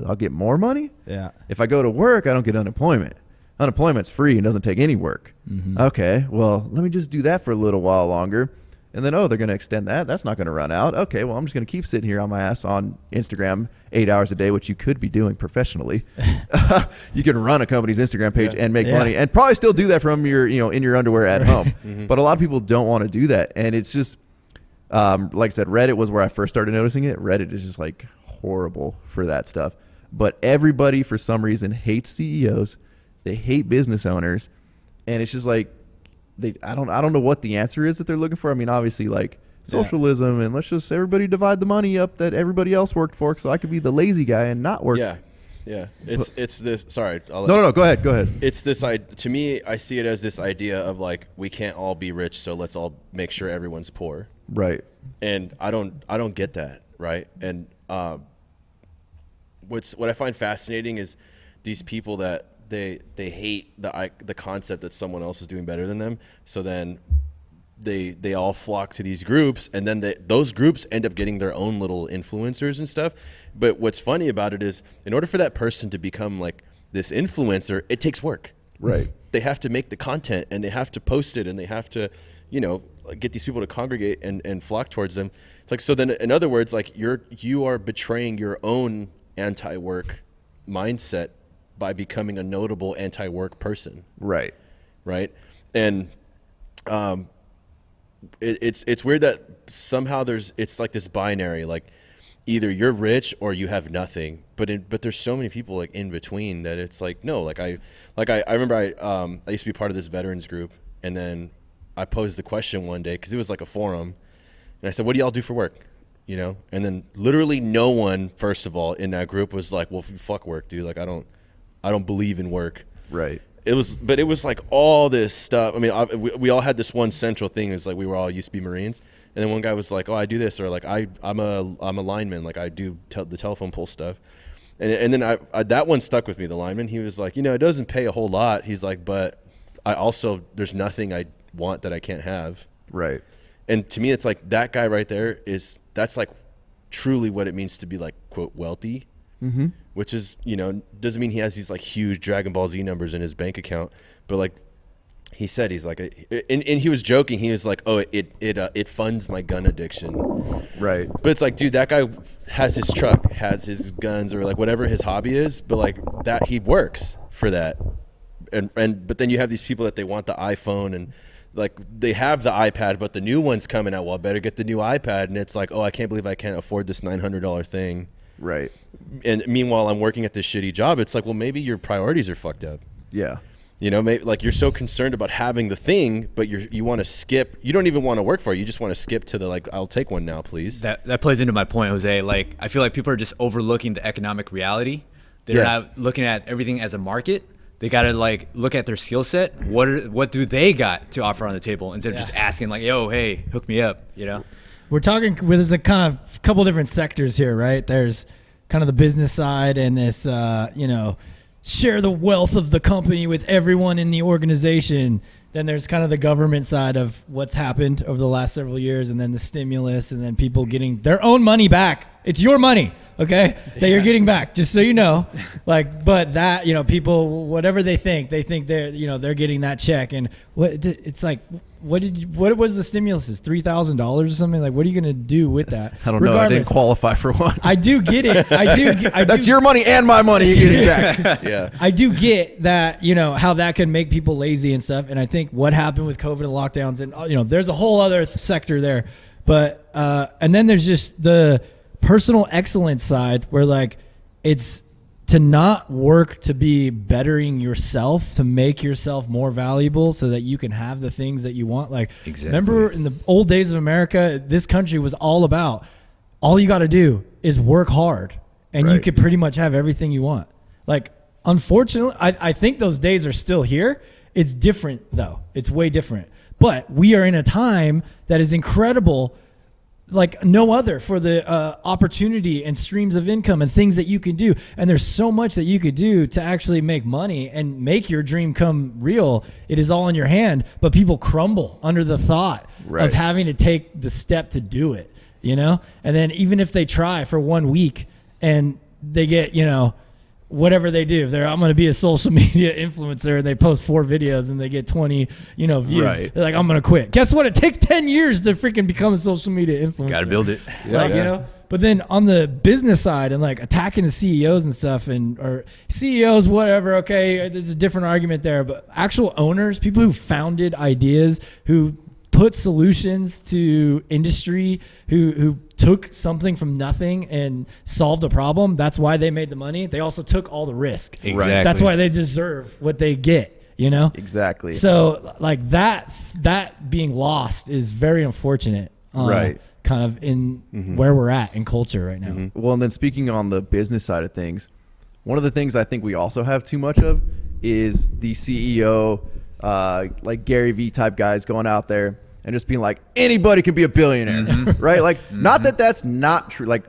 I'll get more money. Yeah. If I go to work, I don't get unemployment. Unemployment's free and doesn't take any work. Okay. Well, let me just do that for a little while longer. And then, oh, they're going to extend that. That's not going to run out. Okay, well, I'm just going to keep sitting here on my ass on Instagram 8 hours a day, which you could be doing professionally. You can run a company's Instagram page and make money, and probably still do that from your, in your underwear at home. But a lot of people don't want to do that. And it's just, like I said, Reddit was where I first started noticing it. Reddit is just like horrible for that stuff. But everybody, for some reason, hates CEOs. They hate business owners. And it's just like, I don't know what the answer is that they're looking for. I mean, obviously, like socialism, and let's just everybody divide the money up that everybody else worked for, so I could be the lazy guy and not work. Yeah. It's this. Sorry. No. Go ahead. It's this. To me, I see it as this idea of like, we can't all be rich, so let's all make sure everyone's poor. Right. And I don't get that. Right. And what I find fascinating is these people that they hate the concept that someone else is doing better than them. So then they all flock to these groups, and then those groups end up getting their own little influencers and stuff. But what's funny about it is, in order for that person to become like this influencer, it takes work. Right. They have to make the content, and they have to post it, and they have to, get these people to congregate and flock towards them. It's like, so then in other words, like you are betraying your own anti-work mindset by becoming a notable anti-work person. Right. Right. And, it's weird that somehow it's like this binary, like either you're rich or you have nothing, but there's so many people like in between that it's like, no, I remember I used to be part of this veterans group, and then I posed the question one day, cause it was like a forum, and I said, what do y'all do for work? And then literally no one, first of all, in that group was like, well, fuck work, dude. Like, I don't believe in work. Right. It was like all this stuff. I mean, we all had this one central thing. It's like we were all used to be Marines, and then one guy was like, "Oh, I do this," or like, "I'm a lineman. Like I do the telephone pole stuff." And then I that one stuck with me. The lineman, he was like, it doesn't pay a whole lot. He's like, but I also, there's nothing I want that I can't have. Right. And to me, it's like that guy right there that's like truly what it means to be like, quote, wealthy. Mm-hmm. Which is, doesn't mean he has these like huge Dragon Ball Z numbers in his bank account, but like he said, he's like, and he was joking. He was like, oh, it funds my gun addiction. Right. But it's like, dude, that guy has his truck, has his guns, or like whatever his hobby is, but like that he works for that. But then you have these people that they want the iPhone, and like they have the iPad, but the new one's coming out. Well, I better get the new iPad. And it's like, oh, I can't believe I can't afford this $900 thing. Right. And meanwhile, I'm working at this shitty job. It's like, well, maybe your priorities are fucked up. Yeah. Maybe like you're so concerned about having the thing, but you want to skip. You don't even want to work for it. You just want to skip to the like, I'll take one now, please. That plays into my point, Jose. Like, I feel like people are just overlooking the economic reality. They're not looking at everything as a market. They got to like look at their skill set. What do they got to offer on the table, instead of just asking like, yo, hey, hook me up, We're talking, there's a kind of couple different sectors here, right? There's kind of the business side and this, share the wealth of the company with everyone in the organization. Then there's kind of the government side of what's happened over the last several years, and then the stimulus, and then people getting their own money back. It's your money, okay, that you're getting back, just so you know. Like, but that, people, whatever they think they're getting that check. And it's like, what was the stimulus? Is $3,000 or something? Like, what are you going to do with that? I don't know. I didn't qualify for one. I do get it. That's your money and my money you're getting back. Yeah. I do get that, how that can make people lazy and stuff. And I think what happened with COVID and lockdowns, and, there's a whole other sector there. But, and then there's just the personal excellence side, where like it's to not work to be bettering yourself, to make yourself more valuable so that you can have the things that you want. Like, Remember in the old days of America, this country was all about, all you got to do is work hard and you could pretty much have everything you want. Like, unfortunately, I think those days are still here. It's different though. It's way different. But we are in a time that is incredible, like no other, for the opportunity and streams of income and things that you can do. And there's so much that you could do to actually make money and make your dream come real. It is all in your hand, but people crumble under the thought of having to take the step to do it, And then even if they try for 1 week and they get, whatever they do, I'm going to be a social media influencer, and they post 4 videos and they get 20, views. Right. They're like, I'm going to quit. Guess what? It takes 10 years to freaking become a social media influencer. Got to build it. But then on the business side and like attacking the CEOs and stuff, or CEOs, whatever. Okay. There's a different argument there, but actual owners, people who founded ideas, who put solutions to industry, who took something from nothing and solved a problem. That's why they made the money. They also took all the risk. Exactly. That's why they deserve what they get, Exactly. So like that being lost is very unfortunate. Kind of in where we're at in culture right now. Mm-hmm. Well, and then speaking on the business side of things, one of the things I think we also have too much of is the CEO, like Gary Vee type guys going out there and just being like, anybody can be a billionaire, right? Like, not that that's not true. Like,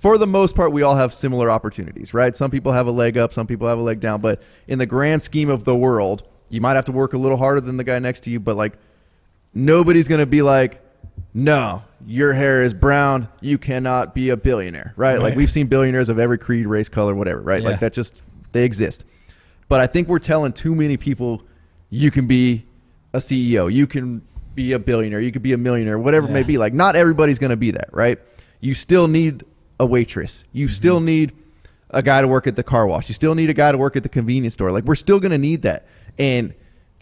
for the most part, we all have similar opportunities, right? Some people have a leg up, some people have a leg down, but in the grand scheme of the world, you might have to work a little harder than the guy next to you, but like, nobody's going to be like, no, your hair is brown, you cannot be a billionaire, right? Like, we've seen billionaires of every creed, race, color, whatever, right? Like, that just, they exist. But I think we're telling too many people, you can be a CEO, you can be a billionaire, you could be a millionaire, whatever it may be. Like, not everybody's going to be that, right? You still need a waitress. You still need a guy to work at the car wash. You still need a guy to work at the convenience store. Like, we're still going to need that. And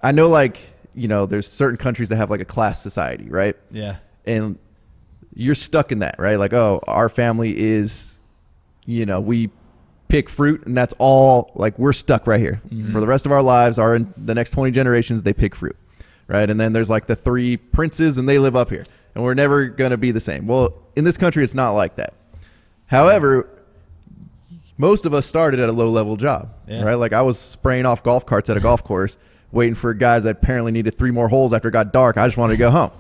I know, like, you know, there's certain countries that have like a class society, right? Yeah. And you're stuck in that, right? Like, oh, our family is, you know, we pick fruit and that's all, like, we're stuck right here for the rest of our lives. In the next 20 generations, they pick fruit, right? And then there's like the 3 princes and they live up here and we're never going to be the same. Well, in this country, it's not like that. However, most of us started at a low level job, right? Like, I was spraying off golf carts at a golf course, waiting for guys that apparently needed 3 more holes after it got dark. I just wanted to go home.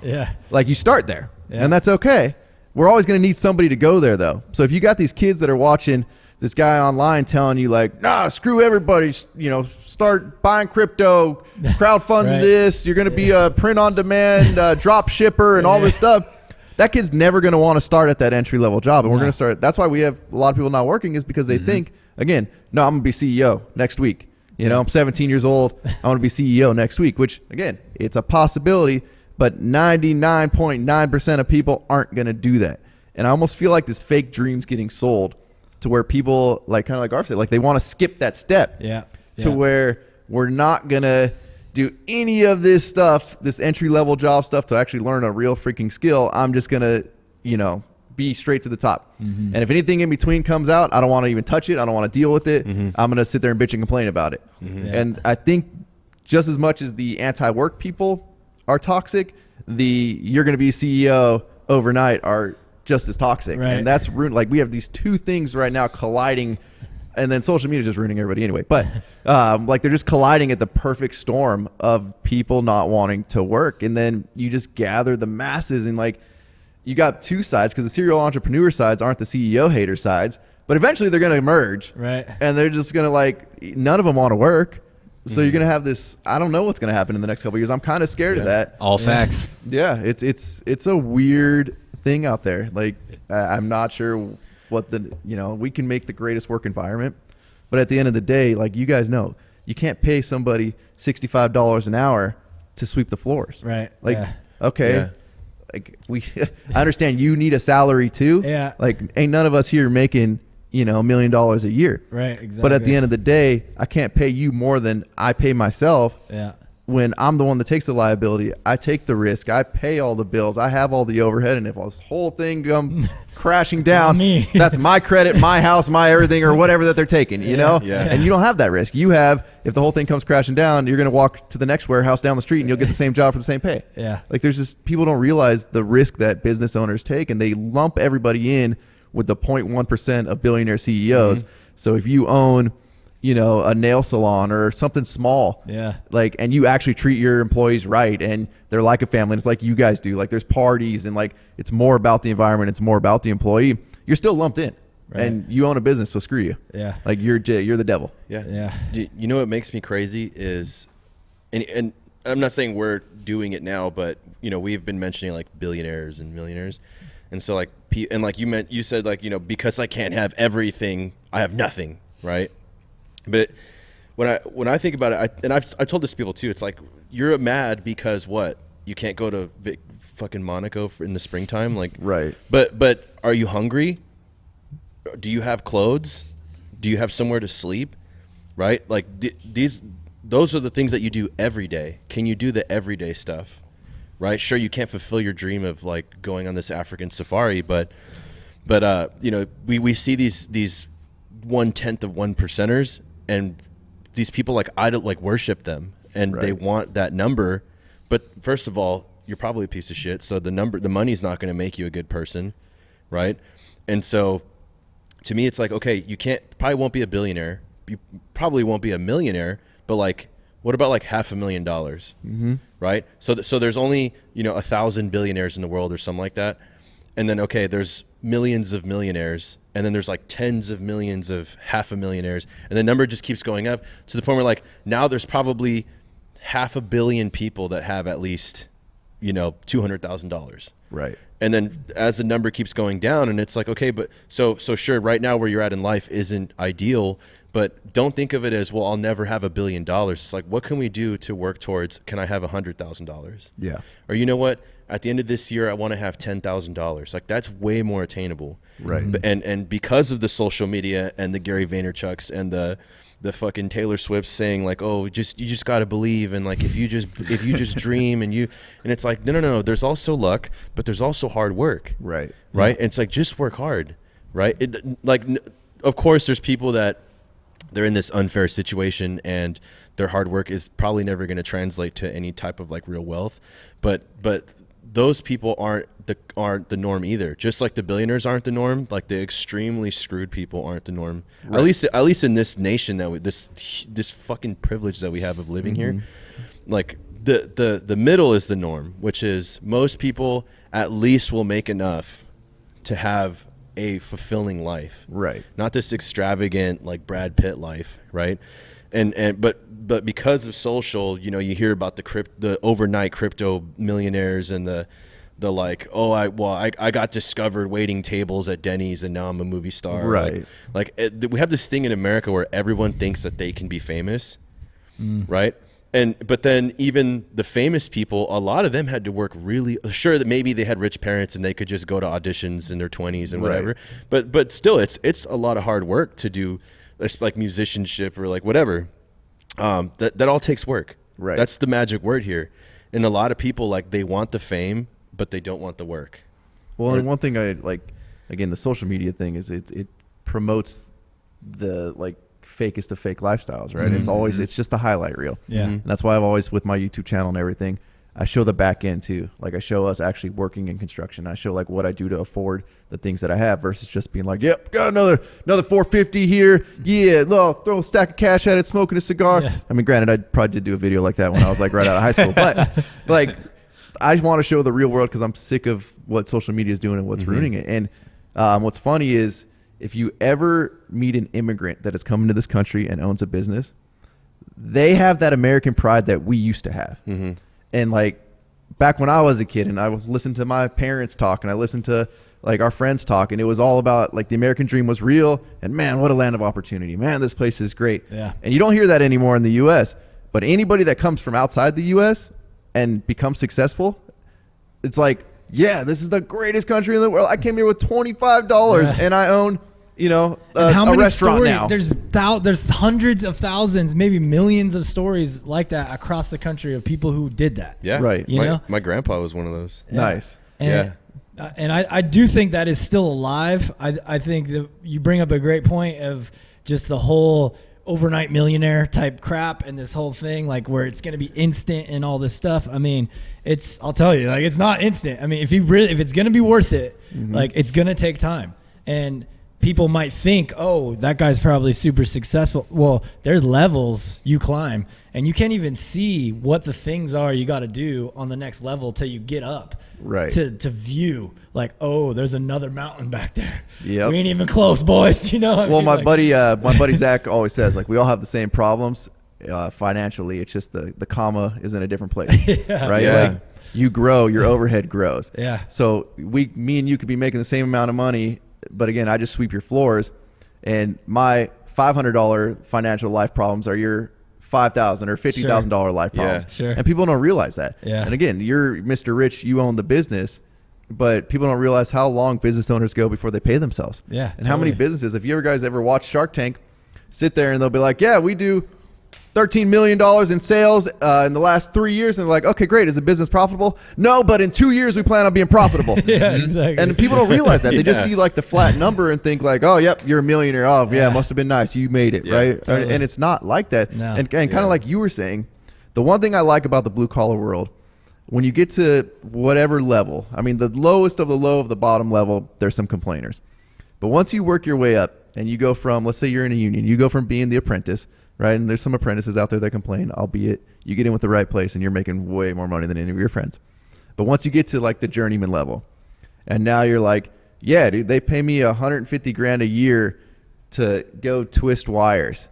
Like, you start there and that's okay. We're always going to need somebody to go there though. So if you got these kids that are watching this guy online telling you like, nah, screw everybody, you know, start buying crypto, crowdfund this, you're going to be a print on demand, drop shipper and all this stuff. That kid's never going to want to start at that entry level job. And we're going to start. That's why we have a lot of people not working, is because they think, again, no, I'm going to be CEO next week. You know, I'm 17 years old. I want to be CEO next week, which, again, it's a possibility, but 99.9% of people aren't going to do that. And I almost feel like this fake dream's getting sold to where people, like, kind of like Garf said, like, they want to skip that step to where we're not going to do any of this stuff, this entry level job stuff, to actually learn a real freaking skill. I'm just going to, you know, be straight to the top. And if anything in between comes out, I don't want to even touch it. I don't want to deal with it. I'm going to sit there and bitch and complain about it. And I think just as much as the anti-work people are toxic, the you're going to be CEO overnight are just as toxic. And that's like, we have these two things right now colliding, and then social media is just ruining everybody anyway. But like, they're just colliding at the perfect storm of people not wanting to work. And then you just gather the masses, and like, you got two sides, because the serial entrepreneur sides aren't the CEO hater sides, but eventually they're going to emerge, and they're just going to, like, none of them want to work. So you're going to have this, I don't know what's going to happen in the next couple of years. I'm kind of scared of that. All facts. Yeah. It's a weird thing out there. Like, I'm not sure what you know, we can make the greatest work environment, but at the end of the day, like, you guys know, you can't pay somebody $65 an hour to sweep the floors. Like, okay. Like, I understand you need a salary too. Like, ain't none of us here making, you know, $1 million a year. Exactly. But at the end of the day, I can't pay you more than I pay myself. When I'm the one that takes the liability, I take the risk, I pay all the bills, I have all the overhead, and if this whole thing comes crashing down, that's my credit, my house, my everything, or whatever that they're taking, you know? And you don't have that risk. You have, if the whole thing comes crashing down, you're going to walk to the next warehouse down the street and you'll get the same job for the same pay. Like, there's just, people don't realize the risk that business owners take, and they lump everybody in with the 0.1% of billionaire CEOs. So if you own, you know, a nail salon or something small, like, and you actually treat your employees right, and they're like a family, and it's like you guys do, like, there's parties, and like, it's more about the environment, it's more about the employee, you're still lumped in, and you own a business, so screw you. Like, you're the devil. You know what makes me crazy is, and I'm not saying we're doing it now, but, you know, we've been mentioning like billionaires and millionaires, and so like, and like you said, like, you know, because I can't have everything, I have nothing, right? But when I think about it, I've told this to people too, it's like, you're mad because what? You can't go to fucking Monaco in the springtime, like, But are you hungry? Do you have clothes? Do you have somewhere to sleep? Right? Like, those are the things that you do every day. Can you do the everyday stuff? Right? Sure, you can't fulfill your dream of like going on this African safari, but you know, we see these 1/10 of 1%ers, and these people, like, like worship them, and they want that number. But first of all, you're probably a piece of shit, so the money's not going to make you a good person, right? And so to me, it's like, okay, you probably won't be a billionaire, you probably won't be a millionaire, but like, What about like $500,000? Right? So there's only, 1,000 billionaires in the world or something like that. And then, okay, there's millions of millionaires, and then there's like tens of millions of $500,000,000, and the number just keeps going up to the point where like now there's probably 500 million people that have at least, $200,000. Right. And then as the number keeps going down, and it's like, okay, but so sure, right now where you're at in life isn't ideal, but don't think of it as, well, I'll never have $1 billion. It's like, what can we do to work towards, can I have $100,000? Yeah. Or you know what? At the end of this year, I want to have $10,000. Like, that's way more attainable. Right. And because of the social media and the Gary Vaynerchuks and the fucking Taylor Swift saying like, oh, you just got to believe, and like if you just dream and it's like, no, there's also luck, but there's also hard work. Right. And it's like, just work hard. Right. Of course there's people that they're in this unfair situation and their hard work is probably never going to translate to any type of like real wealth, but those people aren't the norm either. Just like the billionaires aren't the norm, like the extremely screwed people aren't the norm. Right. At least in this nation that this fucking privilege that we have of living here, like the middle is the norm, which is most people at least will make enough to have a fulfilling life. Right. Not this extravagant like Brad Pitt life, right? But because of social, you hear about the overnight crypto millionaires and the like, oh, I got discovered waiting tables at Denny's and now I'm a movie star. Right. We have this thing in America where everyone thinks that they can be famous, right? But then even the famous people, a lot of them had to work really, sure that maybe they had rich parents and they could just go to auditions in their 20s and whatever. Right. But still, it's a lot of hard work to do, like musicianship or like whatever. That all takes work. Right. That's the magic word here. And a lot of people, like, they want the fame, but they don't want the work. Well, and one thing I like, again, the social media thing is it promotes the like fakest of fake lifestyles, right? It's just the highlight reel. Yeah. And that's why I've always, with my YouTube channel and everything, I show the back end too. Like I show us actually working in construction. I show like what I do to afford the things that I have versus just being like, yep, got another 450 here. Yeah, look, throw a stack of cash at it, smoking a cigar. Yeah. I mean, granted, I probably did do a video like that when I was like right out of high school, but like I want to show the real world because I'm sick of what social media is doing and what's ruining it. And what's funny is if you ever meet an immigrant that has come into this country and owns a business, they have that American pride that we used to have. And like back when I was a kid and I listened to my parents talk and I listened to like our friends talk, and it was all about like the American dream was real and man, what a land of opportunity. Man, this place is great. Yeah. And you don't hear that anymore in the US, but anybody that comes from outside the US and becomes successful, it's like, yeah, this is the greatest country in the world. I came here with $25 and I own, a restaurant now. There's hundreds of thousands, maybe millions of stories like that across the country of people who did that. Yeah. Right. My grandpa was one of those. Yeah. Nice. And I do think that is still alive. I think that you bring up a great point of just the whole overnight millionaire type crap and this whole thing, like where it's going to be instant and all this stuff. I mean, I'll tell you, like, it's not instant. I mean, if it's going to be worth it, like it's going to take time. And people might think, oh, that guy's probably super successful. Well, there's levels you climb and you can't even see what the things are you got to do on the next level till you get up to view like, oh, there's another mountain back there. Yep. We ain't even close, boys. Well, my buddy Zach always says, like, we all have the same problems financially. It's just the comma is in a different place, right? Yeah. Like, you grow, your overhead grows. Yeah. So me and you could be making the same amount of money, but again, I just sweep your floors, and my $500 financial life problems are your $5,000 or $50,000 life problems. Sure. And people don't realize that. Yeah. And again, you're Mr. Rich, you own the business, but people don't realize how long business owners go before they pay themselves. Yeah. And how many businesses, if you guys ever watch Shark Tank, sit there and they'll be like, yeah, we do $13 million in sales in the last 3 years. And they're like, okay, great. Is the business profitable? No, but in 2 years, we plan on being profitable. Yeah, exactly. And people don't realize that. They just see like the flat number and think like, oh, yep, you're a millionaire. Oh, yeah, must have been nice. You made it, right? Totally. And it's not like that. No. And kind of like you were saying, the one thing I like about the blue collar world, when you get to whatever level, I mean, the lowest of the low of the bottom level, there's some complainers. But once you work your way up and you go from, let's say you're in a union, you go from being the apprentice right? And there's some apprentices out there that complain, albeit you get in with the right place and you're making way more money than any of your friends. But once you get to like the journeyman level, and now you're like, yeah, dude, they pay me $150,000 a year to go twist wires,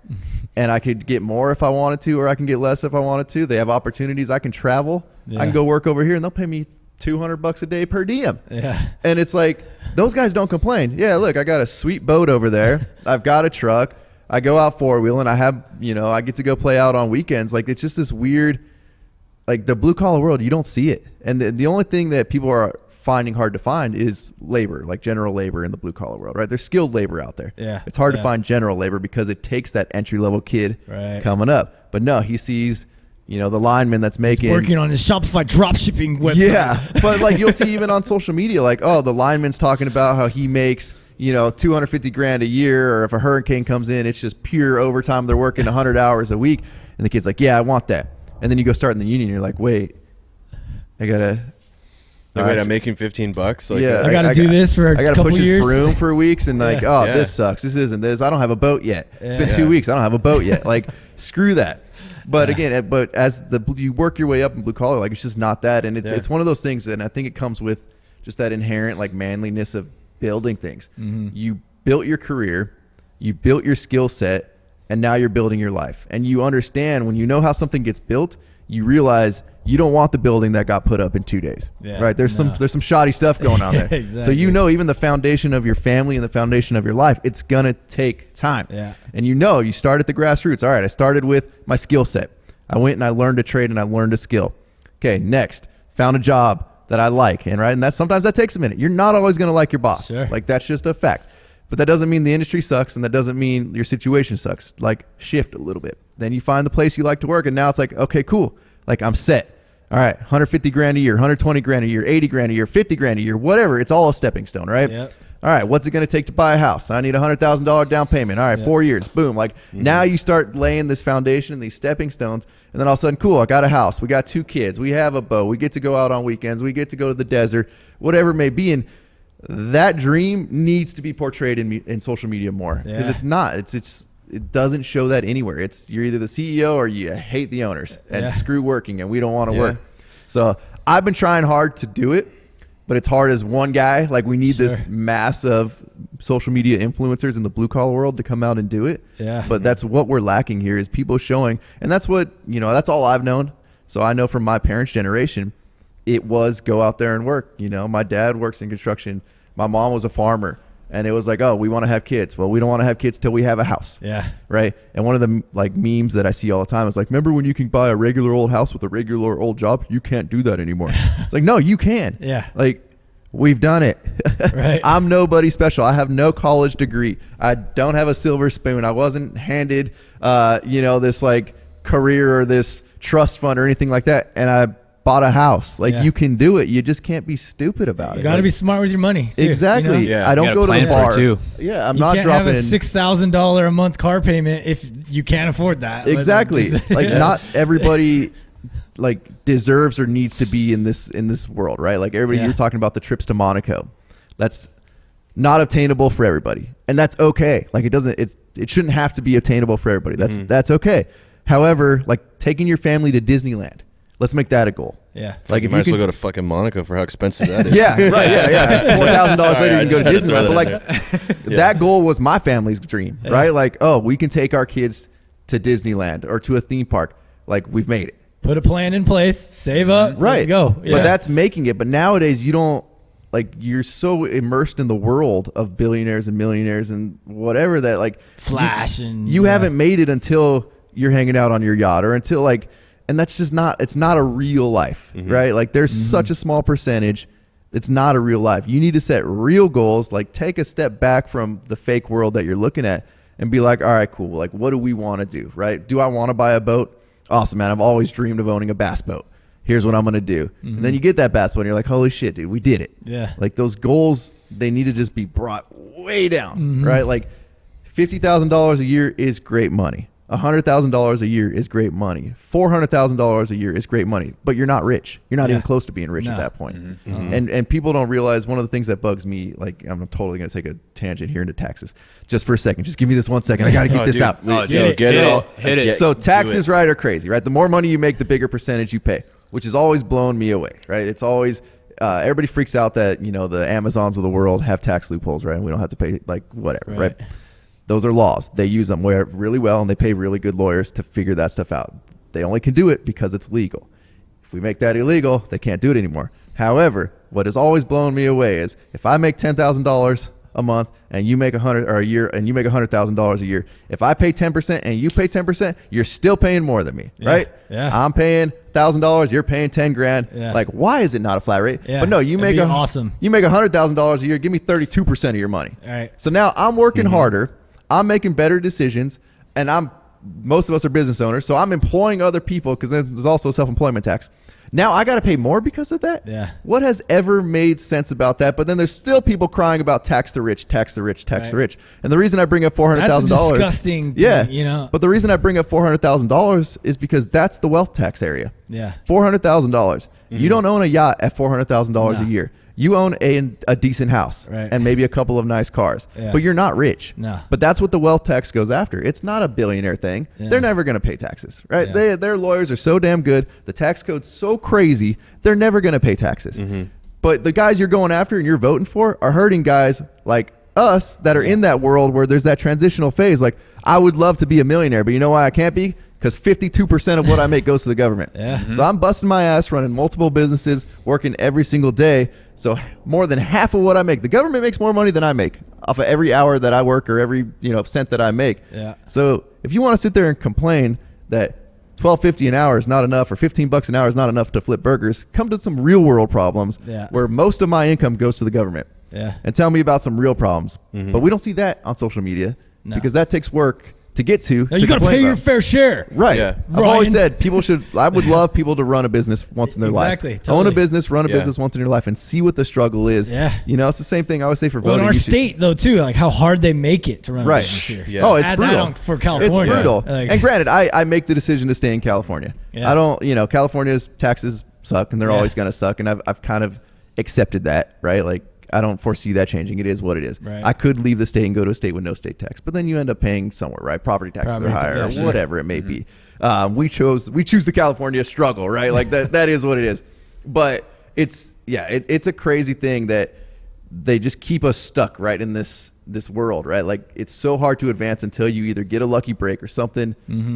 and I could get more if I wanted to, or I can get less if I wanted to. They have opportunities. I can travel. Yeah. I can go work over here, and they'll pay me $200 a day per diem. Yeah. And it's like, those guys don't complain. Yeah, look, I got a sweet boat over there. I've got a truck. I go out four-wheeling. I have, I get to go play out on weekends. Like, it's just this weird, like, the blue-collar world, you don't see it. And the only thing that people are finding hard to find is labor, like general labor in the blue-collar world, right? There's skilled labor out there. Yeah. It's hard to find general labor because it takes that entry-level kid coming up. But no, he sees, the lineman that's making... He's working on his Shopify dropshipping website. Yeah, but like you'll see even on social media, like, oh, the lineman's talking about how he makes... $250,000 a year, or if a hurricane comes in, it's just pure overtime. They're working 100 hours a week, and the kid's like, "Yeah, I want that." And then you go start in the union, and you're like, "Wait, I gotta." Wait, I'm making $15. Like, yeah, I gotta do this for a couple years. I gotta push this broom for weeks, and like, this sucks. This isn't this. I don't have a boat yet. It's been 2 weeks. I don't have a boat yet. Like, screw that. But again, as you work your way up in blue collar, like, it's just not that, and it's one of those things, and I think it comes with just that inherent like manliness of building things. Mm-hmm. You built your career, you built your skill set, and now you're building your life. And you understand when you know how something gets built, you realize you don't want the building that got put up in 2 days. Yeah, right? There's some shoddy stuff going on there. Exactly. So even the foundation of your family and the foundation of your life, it's gonna take time. Yeah. And you start at the grassroots. All right, I started with my skill set. I went and I learned a trade and I learned a skill. Okay, next, found a job that I like, and that's sometimes that takes a minute. You're not always going to like your boss. Sure. Like, that's just a fact. But that doesn't mean the industry sucks, and that doesn't mean your situation sucks. Like, shift a little bit. Then you find the place you like to work, and now it's like, okay, cool. Like, I'm set. All right, $150,000 a year, $120,000 a year, $80,000 a year, $50,000 a year, whatever. It's all a stepping stone, right? Yep. All right, what's it going to take to buy a house? I need a $100,000 down payment. All right, 4 years. Boom. Like, now you start laying this foundation, these stepping stones, and then all of a sudden, cool, I got a house. We got 2 kids. We have a boat. We get to go out on weekends. We get to go to the desert, whatever it may be. And that dream needs to be portrayed in social media more, because it's not. It doesn't show that anywhere. You're either the CEO or you hate the owners and screw working, and we don't want to work. So I've been trying hard to do it, but it's hard as one guy. Like, we need this mass of social media influencers in the blue collar world to come out and do it. Yeah. But that's what we're lacking here, is people showing, and that's what, that's all I've known. So I know from my parents' generation, it was go out there and work. My dad works in construction. My mom was a farmer, and it was like, oh, we want to have kids. Well, we don't want to have kids till we have a house. Yeah. Right. And one of the like memes that I see all the time is like, remember when you can buy a regular old house with a regular old job? You can't do that anymore. It's like, no, you can. Yeah. Like, we've done it. Right. I'm nobody special. I have no college degree. I don't have a silver spoon. I wasn't handed, this like career or this trust fund or anything like that. And I bought a house. Like, you can do it. You just can't be stupid about it. You got to be smart with your money, too. Exactly. Yeah, I don't go to the bar. Yeah, I'm not dropping. You can't have a $6,000 a month car payment if you can't afford that. Exactly. Not everybody like deserves or needs to be in this world, right? Like, everybody, you're talking about the trips to Monaco. That's not obtainable for everybody, and that's okay. Like, it shouldn't have to be obtainable for everybody. That's okay. However, like, taking your family to Disneyland, let's make that a goal. Yeah. Like, you might as well go to fucking Monaco for how expensive that is. Yeah, right. Yeah. $4,000 later, you can go to Disneyland. But like, that goal was my family's dream, right? Like, oh, we can take our kids to Disneyland or to a theme park. Like, we've made it. Put a plan in place, save up, let's go. Yeah. But that's making it. But nowadays, you don't, like, you're so immersed in the world of billionaires and millionaires and whatever that, like, flash you haven't made it until you're hanging out on your yacht, or until, like, and that's just not, it's not a real life, right? Like, there's such a small percentage. It's not a real life. You need to set real goals, like, take a step back from the fake world that you're looking at and be like, all right, cool. Like, what do we want to do, right? Do I want to buy a boat? Awesome, man. I've always dreamed of owning a bass boat. Here's what I'm going to do. And then you get that bass boat and you're like, holy shit, dude, we did it. Yeah. Like, those goals, they need to just be brought way down, right? Like, $50,000 a year is great money. $100,000 a year is great money. $400,000 a year is great money, but you're not rich. You're not even close to being rich at that point. And people don't realize one of the things that bugs me, like I'm totally going to take a tangent here into taxes just for a second. Just give me this 1 second. I got to get this out. Hit it. So taxes, right, are crazy, right? The more money you make, the bigger percentage you pay, which has always blown me away, right? It's always, everybody freaks out that, the Amazons of the world have tax loopholes, right? And we don't have to pay like whatever, right? Those are laws. They use them really well, and they pay really good lawyers to figure that stuff out. They only can do it because it's legal. If we make that illegal, they can't do it anymore. However, what has always blown me away is if I make $10,000 a month and you make $100,000 a year, if I pay 10% and you pay 10%, you're still paying more than me, right? Yeah. I'm paying $1,000, you're paying 10 grand. Yeah. Like, why is it not a flat rate? Yeah. But no, you make awesome. You make $100,000 a year, give me 32% of your money. All right. So now I'm working harder. I'm making better decisions, and most of us are business owners, so I'm employing other people because there's also self-employment tax. Now I got to pay more because of that? Yeah. What has ever made sense about that? But then there's still people crying about tax the rich, tax the rich, tax the rich. And the reason I bring up $400,000. That's a disgusting thing, But the reason I bring up $400,000 is because that's the wealth tax area. Yeah. $400,000. You don't own a yacht at $400,000 a year. You own a decent house and maybe a couple of nice cars, but you're not rich. No. But that's what the wealth tax goes after. It's not a billionaire thing. Yeah. They're never going to pay taxes, right? Yeah. Their lawyers are so damn good. The tax code's so crazy. They're never going to pay taxes. But the guys you're going after and you're voting for are hurting guys like us that are in that world where there's that transitional phase. Like, I would love to be a millionaire, but you know why I can't be? Because 52% of what I make goes to the government. So I'm busting my ass running multiple businesses, working every single day. So more than half of what I make, the government makes more money than I make off of every hour that I work or every cent that I make. So if you want to sit there and complain that $12.50 an hour is not enough or $15 an hour is not enough to flip burgers, come to some real world problems where most of my income goes to the government. And tell me about some real problems. But we don't see that on social media because that takes work to get to. No, you got to pay your fair share. Right. Yeah. I've always said I would love people to run a business once in their life. Totally. Own a business, run a business once in your life and see what the struggle is. It's the same thing I always say for voting. In our state, though, too, like how hard they make it to run a business here. Oh, it's brutal. That for California. It's brutal. And granted, I make the decision to stay in California. I don't, California's taxes suck and they're always going to suck. And I've kind of accepted that, right? Like, I don't foresee that changing. It is what it is. Right. I could leave the state and go to a state with no state tax, but then you end up paying somewhere, right? Property taxes are higher, or whatever it may be. We choose the California struggle, right? Like that is what it is. But it's a crazy thing that they just keep us stuck right in this world, right? Like it's so hard to advance until you either get a lucky break or something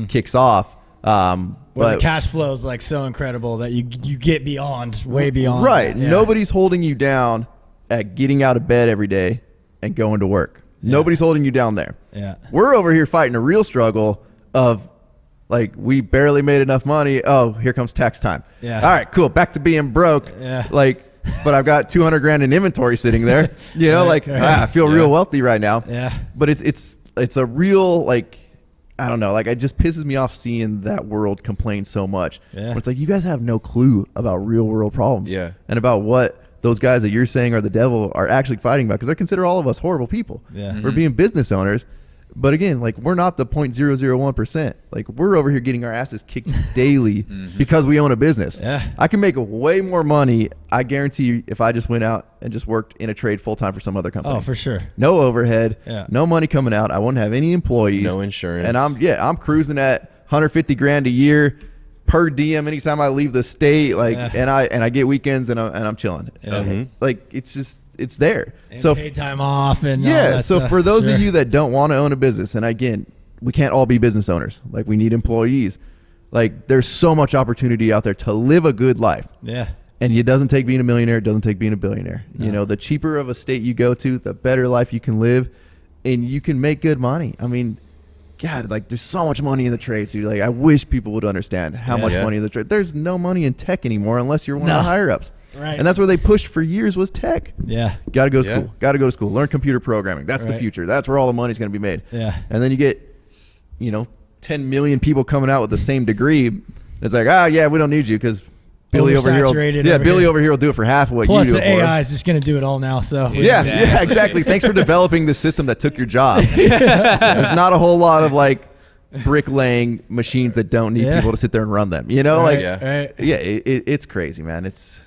kicks off. Where the cash flow is like so incredible that you get way beyond. Right. Nobody's holding you down at getting out of bed every day and going to work. Nobody's holding you down there. We're over here fighting a real struggle of like, we barely made enough money. Oh, here comes tax time. All right, cool. Back to being broke. Like, but I've got 200 grand in inventory sitting there, I feel real wealthy right now. But it's a real, like, I don't know, like it just pisses me off seeing that world complain so much. It's like, you guys have no clue about real world problems and about what those guys that you're saying are the devil are actually fighting about, because I consider all of us horrible people for being business owners. But again, like we're not the 0.001%. Like we're over here getting our asses kicked daily because we own a business. I can make way more money, I guarantee you, if I just went out and just worked in a trade full time for some other company. Oh, for sure. No overhead, no money coming out. I wouldn't have any employees, no insurance, and I'm cruising at 150 grand a year per diem anytime I leave the state, and I get weekends and I'm chilling. Like it's there. And so paid time off and so for those of you that don't want to own a business, and again, we can't all be business owners. Like we need employees. Like there's so much opportunity out there to live a good life. And it doesn't take being a millionaire. It doesn't take being a billionaire. No. The cheaper of a state you go to, the better life you can live, and you can make good money. I mean, God, like there's so much money in the trade, dude. Like I wish people would understand how much money in the trade. There's no money in tech anymore unless you're one of the higher ups. Right. And that's where they pushed for years was tech. Got to go to school. Got to go to school. Learn computer programming. That's the future. That's where all the money's going to be made. And then you get, 10 million people coming out with the same degree. It's like, we don't need you because Billy over here will do it for half of what Plus you do. Plus the AI is just going to do it all now. So exactly. Thanks for developing the system that took your job. There's not a whole lot of like bricklaying machines that don't need people to sit there and run them. You know, it's crazy, man. It's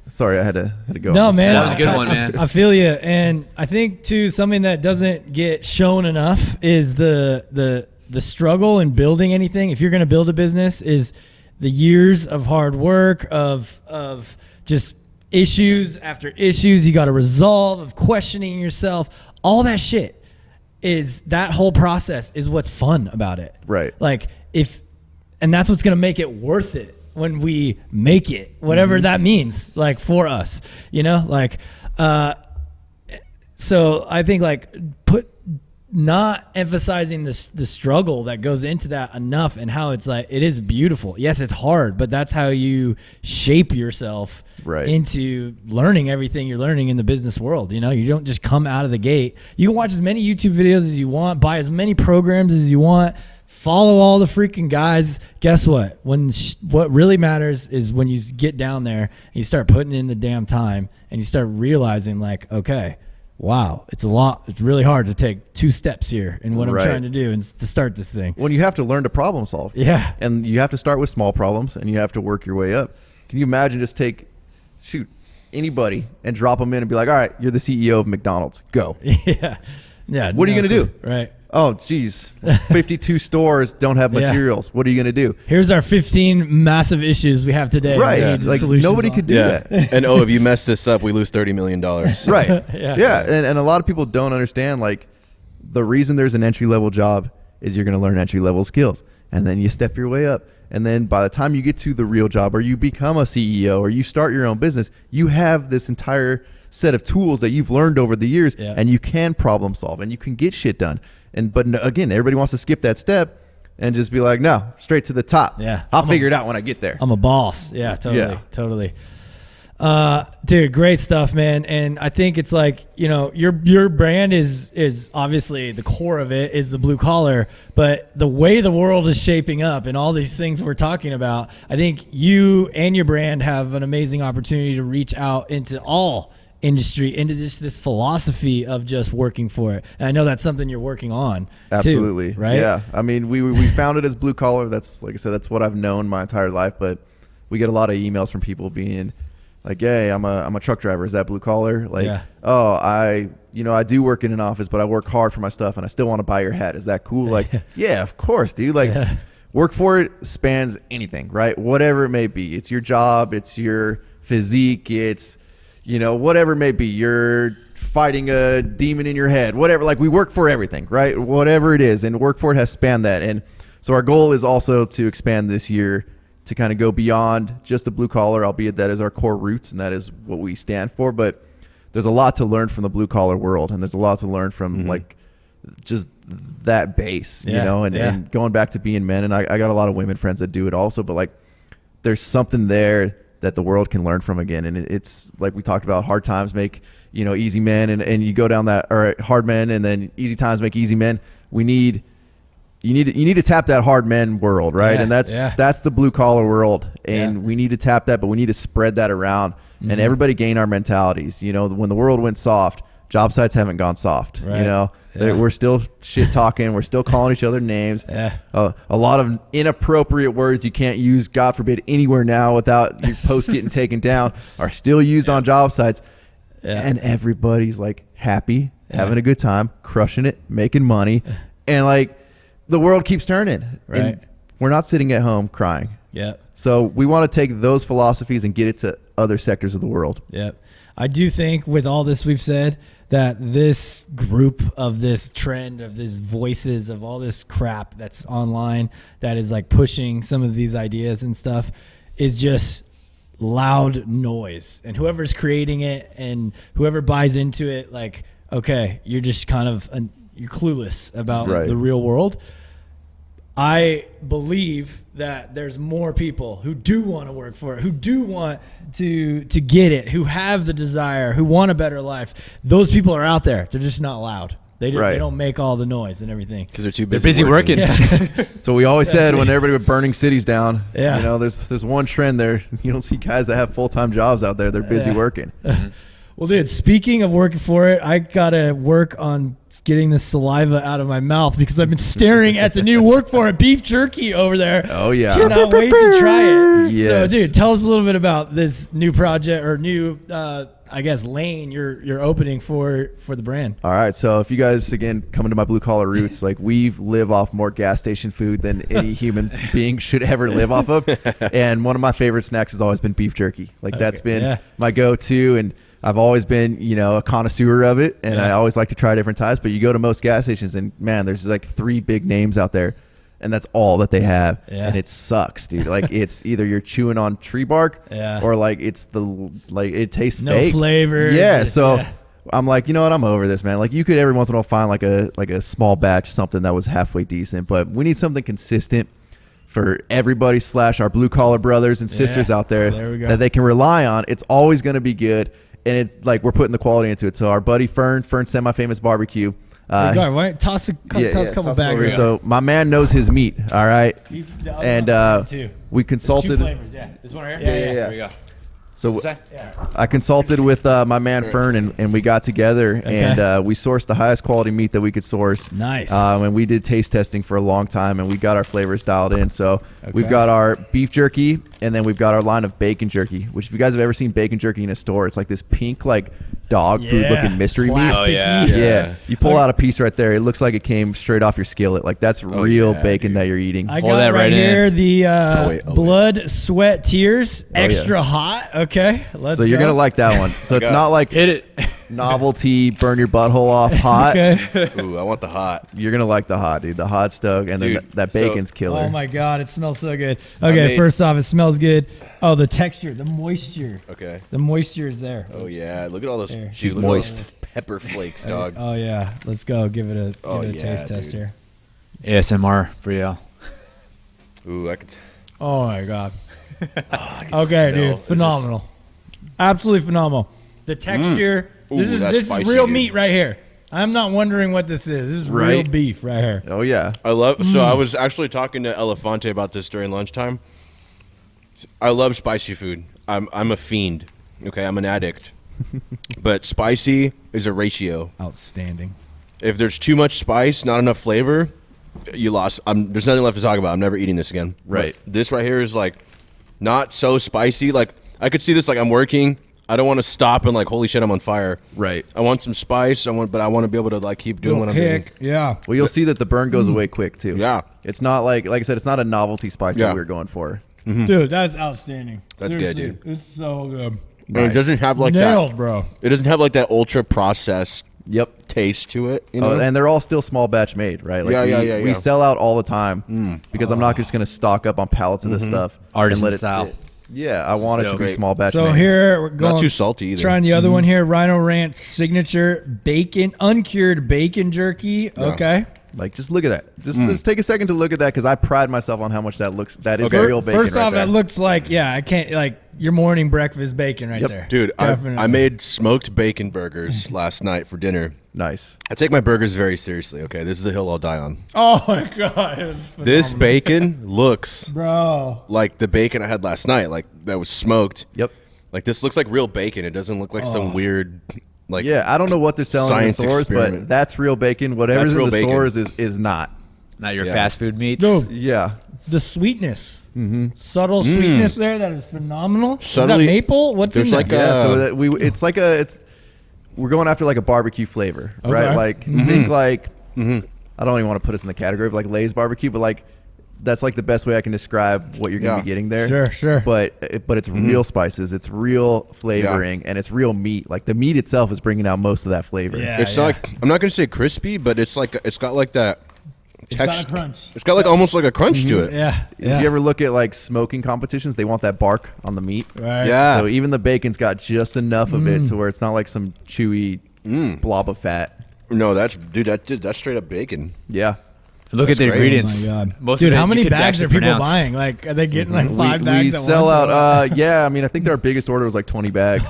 Sorry, I had to go. No, man, that was a good one, man. I feel you, and I think too something that doesn't get shown enough is the struggle in building anything. If you're going to build a business, is the years of hard work of just issues after issues you got to resolve, of questioning yourself, all that shit. Is that whole process is what's fun about it. Right. Like and that's what's going to make it worth it when we make it, whatever that means, like for us, you know, like, so I think like not emphasizing the struggle that goes into that enough, and how it's like, it is beautiful. Yes, it's hard, but that's how you shape yourself into learning everything you're learning in the business world. You know, you don't just come out of the gate. You can watch as many YouTube videos as you want, buy as many programs as you want, follow all the freaking guys. Guess what? What really matters is when you get down there and you start putting in the damn time and you start realizing like, okay, wow, it's really hard to take 2 steps here in what I'm trying to do and to start this thing. When you have to learn to problem solve. Yeah. And you have to start with small problems and you have to work your way up. Can you imagine just anybody and drop them in and be like, all right, you're the CEO of McDonald's. Go. Yeah. What are you going to do? Right. Oh, geez, 52 stores don't have materials. What are you going to do? Here's our 15 massive issues we have today. Right. Like nobody could do that. And if you mess this up, we lose $30 million. Right. Yeah. And a lot of people don't understand, like, the reason there's an entry-level job is you're going to learn entry-level skills. And then you step your way up. And then by the time you get to the real job, or you become a CEO, or you start your own business, you have this entire set of tools that you've learned over the years, and you can problem solve and you can get shit done. But again, everybody wants to skip that step and just be like, no, straight to the top. Yeah. I'll figure it out when I get there. I'm a boss. Yeah, totally. Dude, great stuff, man. And I think it's like, you know, your brand is obviously the core of it is the blue collar, but the way the world is shaping up and all these things we're talking about, I think you and your brand have an amazing opportunity to reach out into all industry, into this philosophy of just working for it. And I know that's something you're working on. Absolutely. Too, right? Yeah. I mean, we founded as blue collar. That's, like I said, that's what I've known my entire life, but we get a lot of emails from people being like, hey, I'm a truck driver. Is that blue collar? Like, I do work in an office, but I work hard for my stuff and I still want to buy your hat. Is that cool? Like, yeah, of course, dude. Like, Workforit spans anything, right? Whatever it may be. It's your job. It's your physique. It's, whatever it may be, you're fighting a demon in your head, whatever. Like, we work for everything, right? Whatever it is. And Workforit has spanned that. And so our goal is also to expand this year to kind of go beyond just the blue collar, albeit that is our core roots and that is what we stand for. But there's a lot to learn from the blue collar world. And there's a lot to learn from like just that base, and going back to being men. And I got a lot of women friends that do it also, but like there's something there that the world can learn from again. And it's like we talked about, hard times make, easy men, and you go down that, or hard men, and then easy times make easy men. You need to tap that hard men world, right? And that's the blue collar world. And we need to tap that, but we need to spread that around and everybody gain our mentalities. When the world went soft, job sites haven't gone soft, we're still shit talking. We're still calling each other names. A lot of inappropriate words you can't use, God forbid, anywhere now without your post getting taken down are still used on job sites. And everybody's like happy, having a good time, crushing it, making money. And like the world keeps turning. Right. And we're not sitting at home crying. Yeah. So we want to take those philosophies and get it to other sectors of the world. Yeah. I do think with all this we've said that this group of this trend of these voices of all this crap that's online that is like pushing some of these ideas and stuff is just loud noise. And whoever's creating it and whoever buys into it, like, okay, you're just kind of you're clueless about the real world. I believe that there's more people who do want to work for it, who do want to get it, who have the desire, who want a better life. Those people are out there. They're just not loud. They don't make all the noise and everything. Because they're too busy working. So we always said when everybody was burning cities down, there's one trend there. You don't see guys that have full-time jobs out there. They're busy working. Well, dude, speaking of working for it, I gotta work on getting the saliva out of my mouth because I've been staring at the new Workforit beef jerky over there. Oh yeah. Cannot wait to try it. Yes. So, dude, tell us a little bit about this new project or new, I guess, lane you're opening for the brand. All right, so if you guys again come into my blue collar roots, like we live off more gas station food than any human being should ever live off of, and one of my favorite snacks has always been beef jerky. Like that's been my go-to, and I've always been, a connoisseur of it, and I always like to try different types. But you go to most gas stations, and man, there's like 3 big names out there, and that's all that they have, and it sucks, dude. Like it's either you're chewing on tree bark, or like it tastes no fake. flavor. Yeah, so I'm like, you know what? I'm over this, man. Like you could every once in a while find like a small batch, something that was halfway decent, but we need something consistent for everybody / our blue collar brothers and sisters out there that they can rely on. It's always going to be good. And it's like we're putting the quality into it. So our buddy Fern Semi-Famous Barbecue. Why don't toss a couple bags. Over. So my man knows his meat. All right. And we consulted. 2 flavors. Yeah. This one right here. Yeah. There we go. So I consulted with my man Fern, and we got together, and we sourced the highest quality meat that we could source. Nice. And we did taste testing for a long time, and we got our flavors dialed in. So we've got our beef jerky, and then we've got our line of bacon jerky, which if you guys have ever seen bacon jerky in a store, it's like this pink like dog food looking mystery meat. Oh, yeah. You pull out a piece right there, it looks like it came straight off your skillet. Like that's real bacon that you're eating. I got right here the blood, sweat, tears, extra hot. Okay, let's go. So you're gonna like that one. So it's not like hit it novelty, burn your butthole off hot. Ooh, I want the hot. You're gonna like the hot, dude. The hot stove, and then that bacon's killer. Oh my god, it smells so good. Okay, first off, it smells good. Oh, the texture, the moisture. Okay. The moisture is there. Oh yeah, look at all those. She's moist. Those pepper flakes, dog. Oh yeah, let's go. Give it a taste test here. ASMR for y'all. Ooh, I could. Oh my god. Okay, dude, phenomenal. Absolutely phenomenal. The texture. Ooh, this is spicy, real dude. meat right here. I'm not wondering what this is. This is real beef right here. Oh yeah. I love. So I was actually talking to Elefante about this during lunchtime. I love spicy food. I'm a fiend. Okay, I'm an addict. But spicy is a ratio. Outstanding. If there's too much spice, not enough flavor, you lost. There's nothing left to talk about. I'm never eating this again. Right. But this right here is like not so spicy. Like I could see this. Like I'm working. I don't want to stop and like, holy shit, I'm on fire. Right. I want some spice. But I want to be able to like keep doing what I'm doing. Yeah. Well, you'll see that the burn goes away quick too. Yeah. It's not like I said, it's not a novelty spice that we were going for. Dude, that's outstanding. That's Seriously, good, dude. It's so good. And it doesn't have like Nailed, that. bro. It doesn't have like that ultra processed Yep. taste to it. You know? And they're all still small batch made, right? Like we sell out all the time because I'm not just going to stock up on pallets of this stuff Artisan and let it style. sit. Yeah, I want it to be small batch So made. here we're going. Not too salty either. Trying the other one here, Rhino Ranch signature bacon, uncured bacon jerky. Yeah. Okay. Like, just look at that. Just take a second to look at that because I pride myself on how much that looks. That is real bacon. First off, right it looks like I can't like your morning breakfast bacon right there, Dude, Definitely. I made smoked bacon burgers last night for dinner. Nice. I take my burgers very seriously. Okay, this is a hill I'll die on. Oh my god, it was This phenomenal. bacon looks bro, like the bacon I had last night, like that was smoked. Yep. Like this looks like real bacon. It doesn't look like some weird, like I don't know what they're selling in the science stores, experiment. but that's real bacon. Whatever's That's in real the bacon. stores is not. Not your fast food meats. dude, Yeah. the sweetness, subtle sweetness there that is phenomenal. Subtly- is that maple? What's there's in like there? Yeah, so that we're going after like a barbecue flavor, right? Like think like I don't even want to put us in the category of like Lay's barbecue, but like that's like the best way I can describe what you're going to be getting there. Sure. But it's real spices, it's real flavoring, and it's real meat. Like the meat itself is bringing out most of that flavor. Yeah. it's not. I'm not gonna say crispy, but it's like it's got like that. It's got a crunch. It's got like almost like a crunch to it. Yeah. If you ever look at like smoking competitions, they want that bark on the meat. Right. Yeah. So even the bacon's got just enough of it to where it's not like some chewy blob of fat. No, that's straight up bacon. Yeah. Look at the ingredients. Oh my God. Most Dude, of it how you many could bags are actually people pronounce. buying? Like, are they getting like 5 we bags at sell once? out. Yeah, I mean, I think our biggest order was like 20 bags.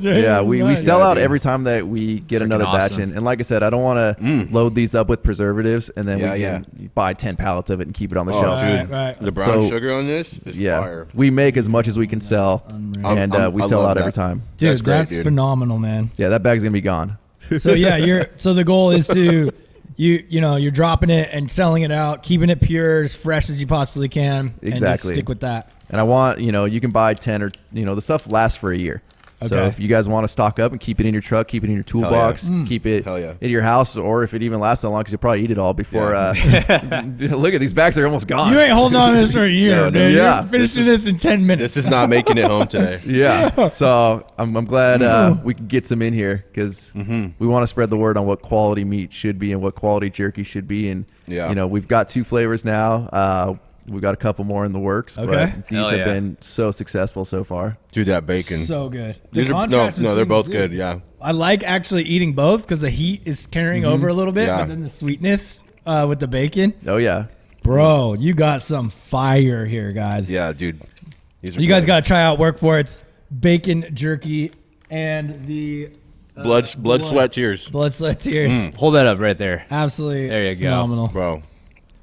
Yeah, we sell out every time that we get another batch awesome. in. And like I said, I don't want to load these up with preservatives and then we Yeah, can buy 10 pallets of it and keep it on the Oh, shelf. dude, Right. the brown So, sugar on this is Yeah, fire. we make as much as we can sell, and we I sell love out that. every time. Dude, That's great, that's dude. phenomenal, man. Yeah, that bag's gonna be gone. So yeah, so the goal is to you're dropping it and selling it out, keeping it pure, as fresh as you possibly can, and just Exactly. stick with that. And I want, you can buy 10 or, the stuff lasts for a year. So Okay. if you guys want to stock up and keep it in your truck, keep it in your toolbox, keep it Hell yeah. in your house, or if it even lasts that long, because you'll probably eat it all before. Look at these bags are almost gone. You ain't holding on to this for a year, No, no. dude. Yeah. You're finishing this in 10 minutes. This is not making it home today. Yeah. So I'm glad we can get some in here because we want to spread the word on what quality meat should be and what quality jerky should be. And, Yeah. we've got 2 flavors now. We've got a couple more in the works, Okay. but these Hell have yeah. been so successful so far. Dude, that bacon. So good. These The are, contrast no, between they're the both two. good. Yeah. I like actually eating both because the heat is carrying over a little bit, Yeah. but then the sweetness with the bacon. Oh, yeah. Bro, you got some fire here, guys. Yeah, dude. These are You guys good. got to try out Workforit's bacon jerky and the blood, sweat, tears. blood, sweat, tears. Hold that up right there. Absolutely There you go. phenomenal. Bro.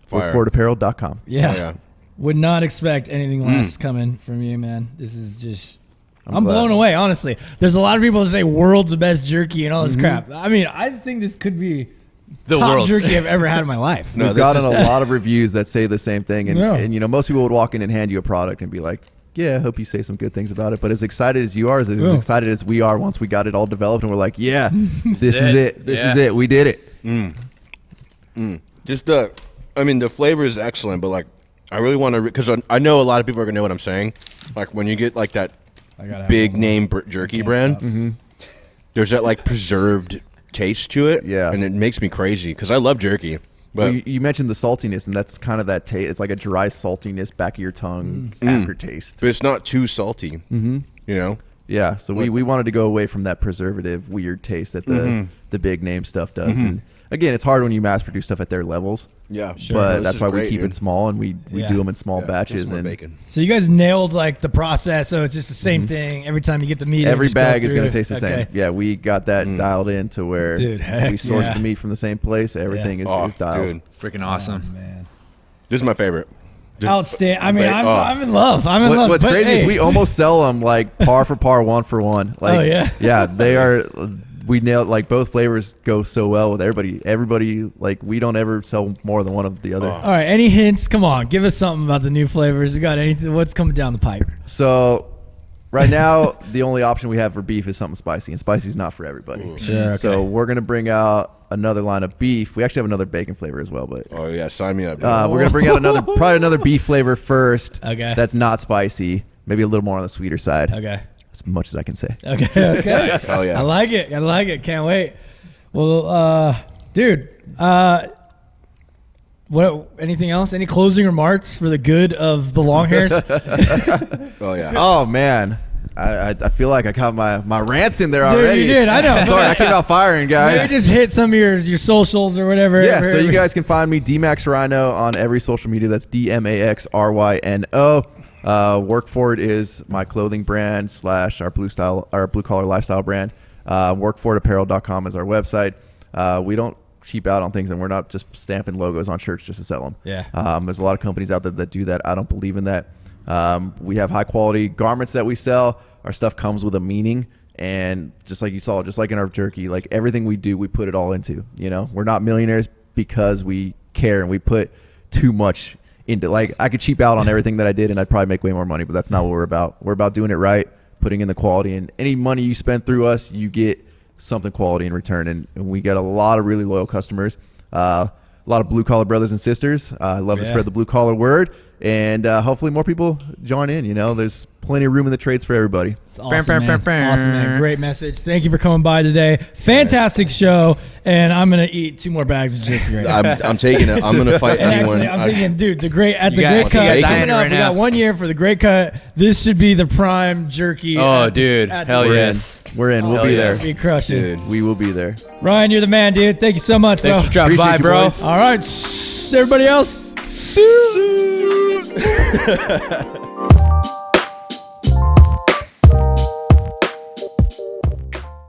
Fire. Workfortapparel.com. Yeah. Oh, yeah. Would not expect anything less coming from you, man. This is just... I'm glad. blown away, honestly. There's a lot of people that say world's the best jerky and all this crap. I mean, I think this could be The top world. jerky I've ever had in my life. No, We've this gotten is- a lot of reviews that say the same thing. And, Yeah. and most people would walk in and hand you a product and be like, yeah, I hope you say some good things about it. But as excited as you are, as excited as we are once we got it all developed and we're like, yeah, this is it. This is it. We did it. Just the flavor is excellent, but like, I really want to, because I know a lot of people are going to know what I'm saying. Like, when you get like that I gotta have big one. name jerky Can't brand, stop. there's that like preserved taste to it. Yeah. And it makes me crazy because I love jerky. But Well, you mentioned the saltiness, and that's kind of that taste. It's like a dry saltiness back of your tongue aftertaste. but it's not too salty. Mm-hmm. You know? Yeah, so we wanted to go away from that preservative weird taste that the big name stuff does. And again, it's hard when you mass produce stuff at their levels. Yeah. But This that's is why we great, keep dude. it small and we Yeah. do them in small Yeah, batches. just more And bacon. So you guys nailed like the process. So it's just the same thing every time you get the meat. every just go bag is through. going to taste the Okay. same. Yeah, we got that dialed in to where Dude, heck we source yeah. the meat from the same place. Everything is dialed. dude. Freaking awesome. Man. This is my favorite. Outstanding. I mean, Oh. I'm in love. I'm in love. What's But, crazy is hey, we almost sell them like par for par, 1 for 1. Like, Oh, yeah? yeah, they are. We nailed, like, both flavors go so well with everybody. Everybody, like, we don't ever sell more than one of the other. all right. Any hints? Come on, give us something about the new flavors. We got anything? What's coming down the pipe? So right now, the only option we have for beef is something spicy, and spicy is not for everybody. Sure. Okay. So we're gonna bring out another line of beef. We actually have another bacon flavor as well, but Oh, yeah. Sign me up. dude. we're gonna bring out probably another beef flavor first. Okay. That's not spicy. Maybe a little more on the sweeter side. Okay. As much as I can say. Okay. Okay. Hell yeah. I like it. I like it. Can't wait. Well, dude. What? Anything else? Any closing remarks for the good of the long hairs? Oh, yeah. Oh man, I feel like I got my rants in there Dude, already. you did. I know. Sorry, I came out firing, guys. Maybe just hit some of your socials or whatever. Yeah, so you guys can find me DMax Rhino on every social media. That's DMAXRYNO. Workforit is my clothing brand / our blue collar lifestyle brand. Workfortapparel.com is our website. We don't cheap out on things, and we're not just stamping logos on shirts just to sell them. Yeah. There's a lot of companies out there that do that. I don't believe in that. We have high quality garments that we sell. Our stuff comes with a meaning, and just like you saw, just like in our jerky, like everything we do, we put it all into. We're not millionaires because we care and we put too much into. Like, I could cheap out on everything that I did and I'd probably make way more money, but that's not what we're about. We're about doing it right, putting in the quality, and any money you spend through us, you get something quality in return. And we get a lot of really loyal customers, a lot of blue collar brothers and sisters. I love to Yeah. spread the blue collar word. and hopefully more people join in. You know, there's plenty of room in the trades for everybody. It's awesome, man. Awesome, man. Great message. Thank you for coming by today. Fantastic show. And I'm gonna eat 2 more bags of jerky right now. I'm taking it. I'm gonna fight anyone. Actually, I'm thinking, dude, the Great Cut coming up. We got 1 year for the Great Cut. This should be the prime jerky. Oh, dude, hell yes. We're in. We'll be there. Be crushing. Dude. We will be there. Ryan, you're the man, dude. Thank you so much, bro. Thanks for dropping by, bro. All right, everybody else. See you.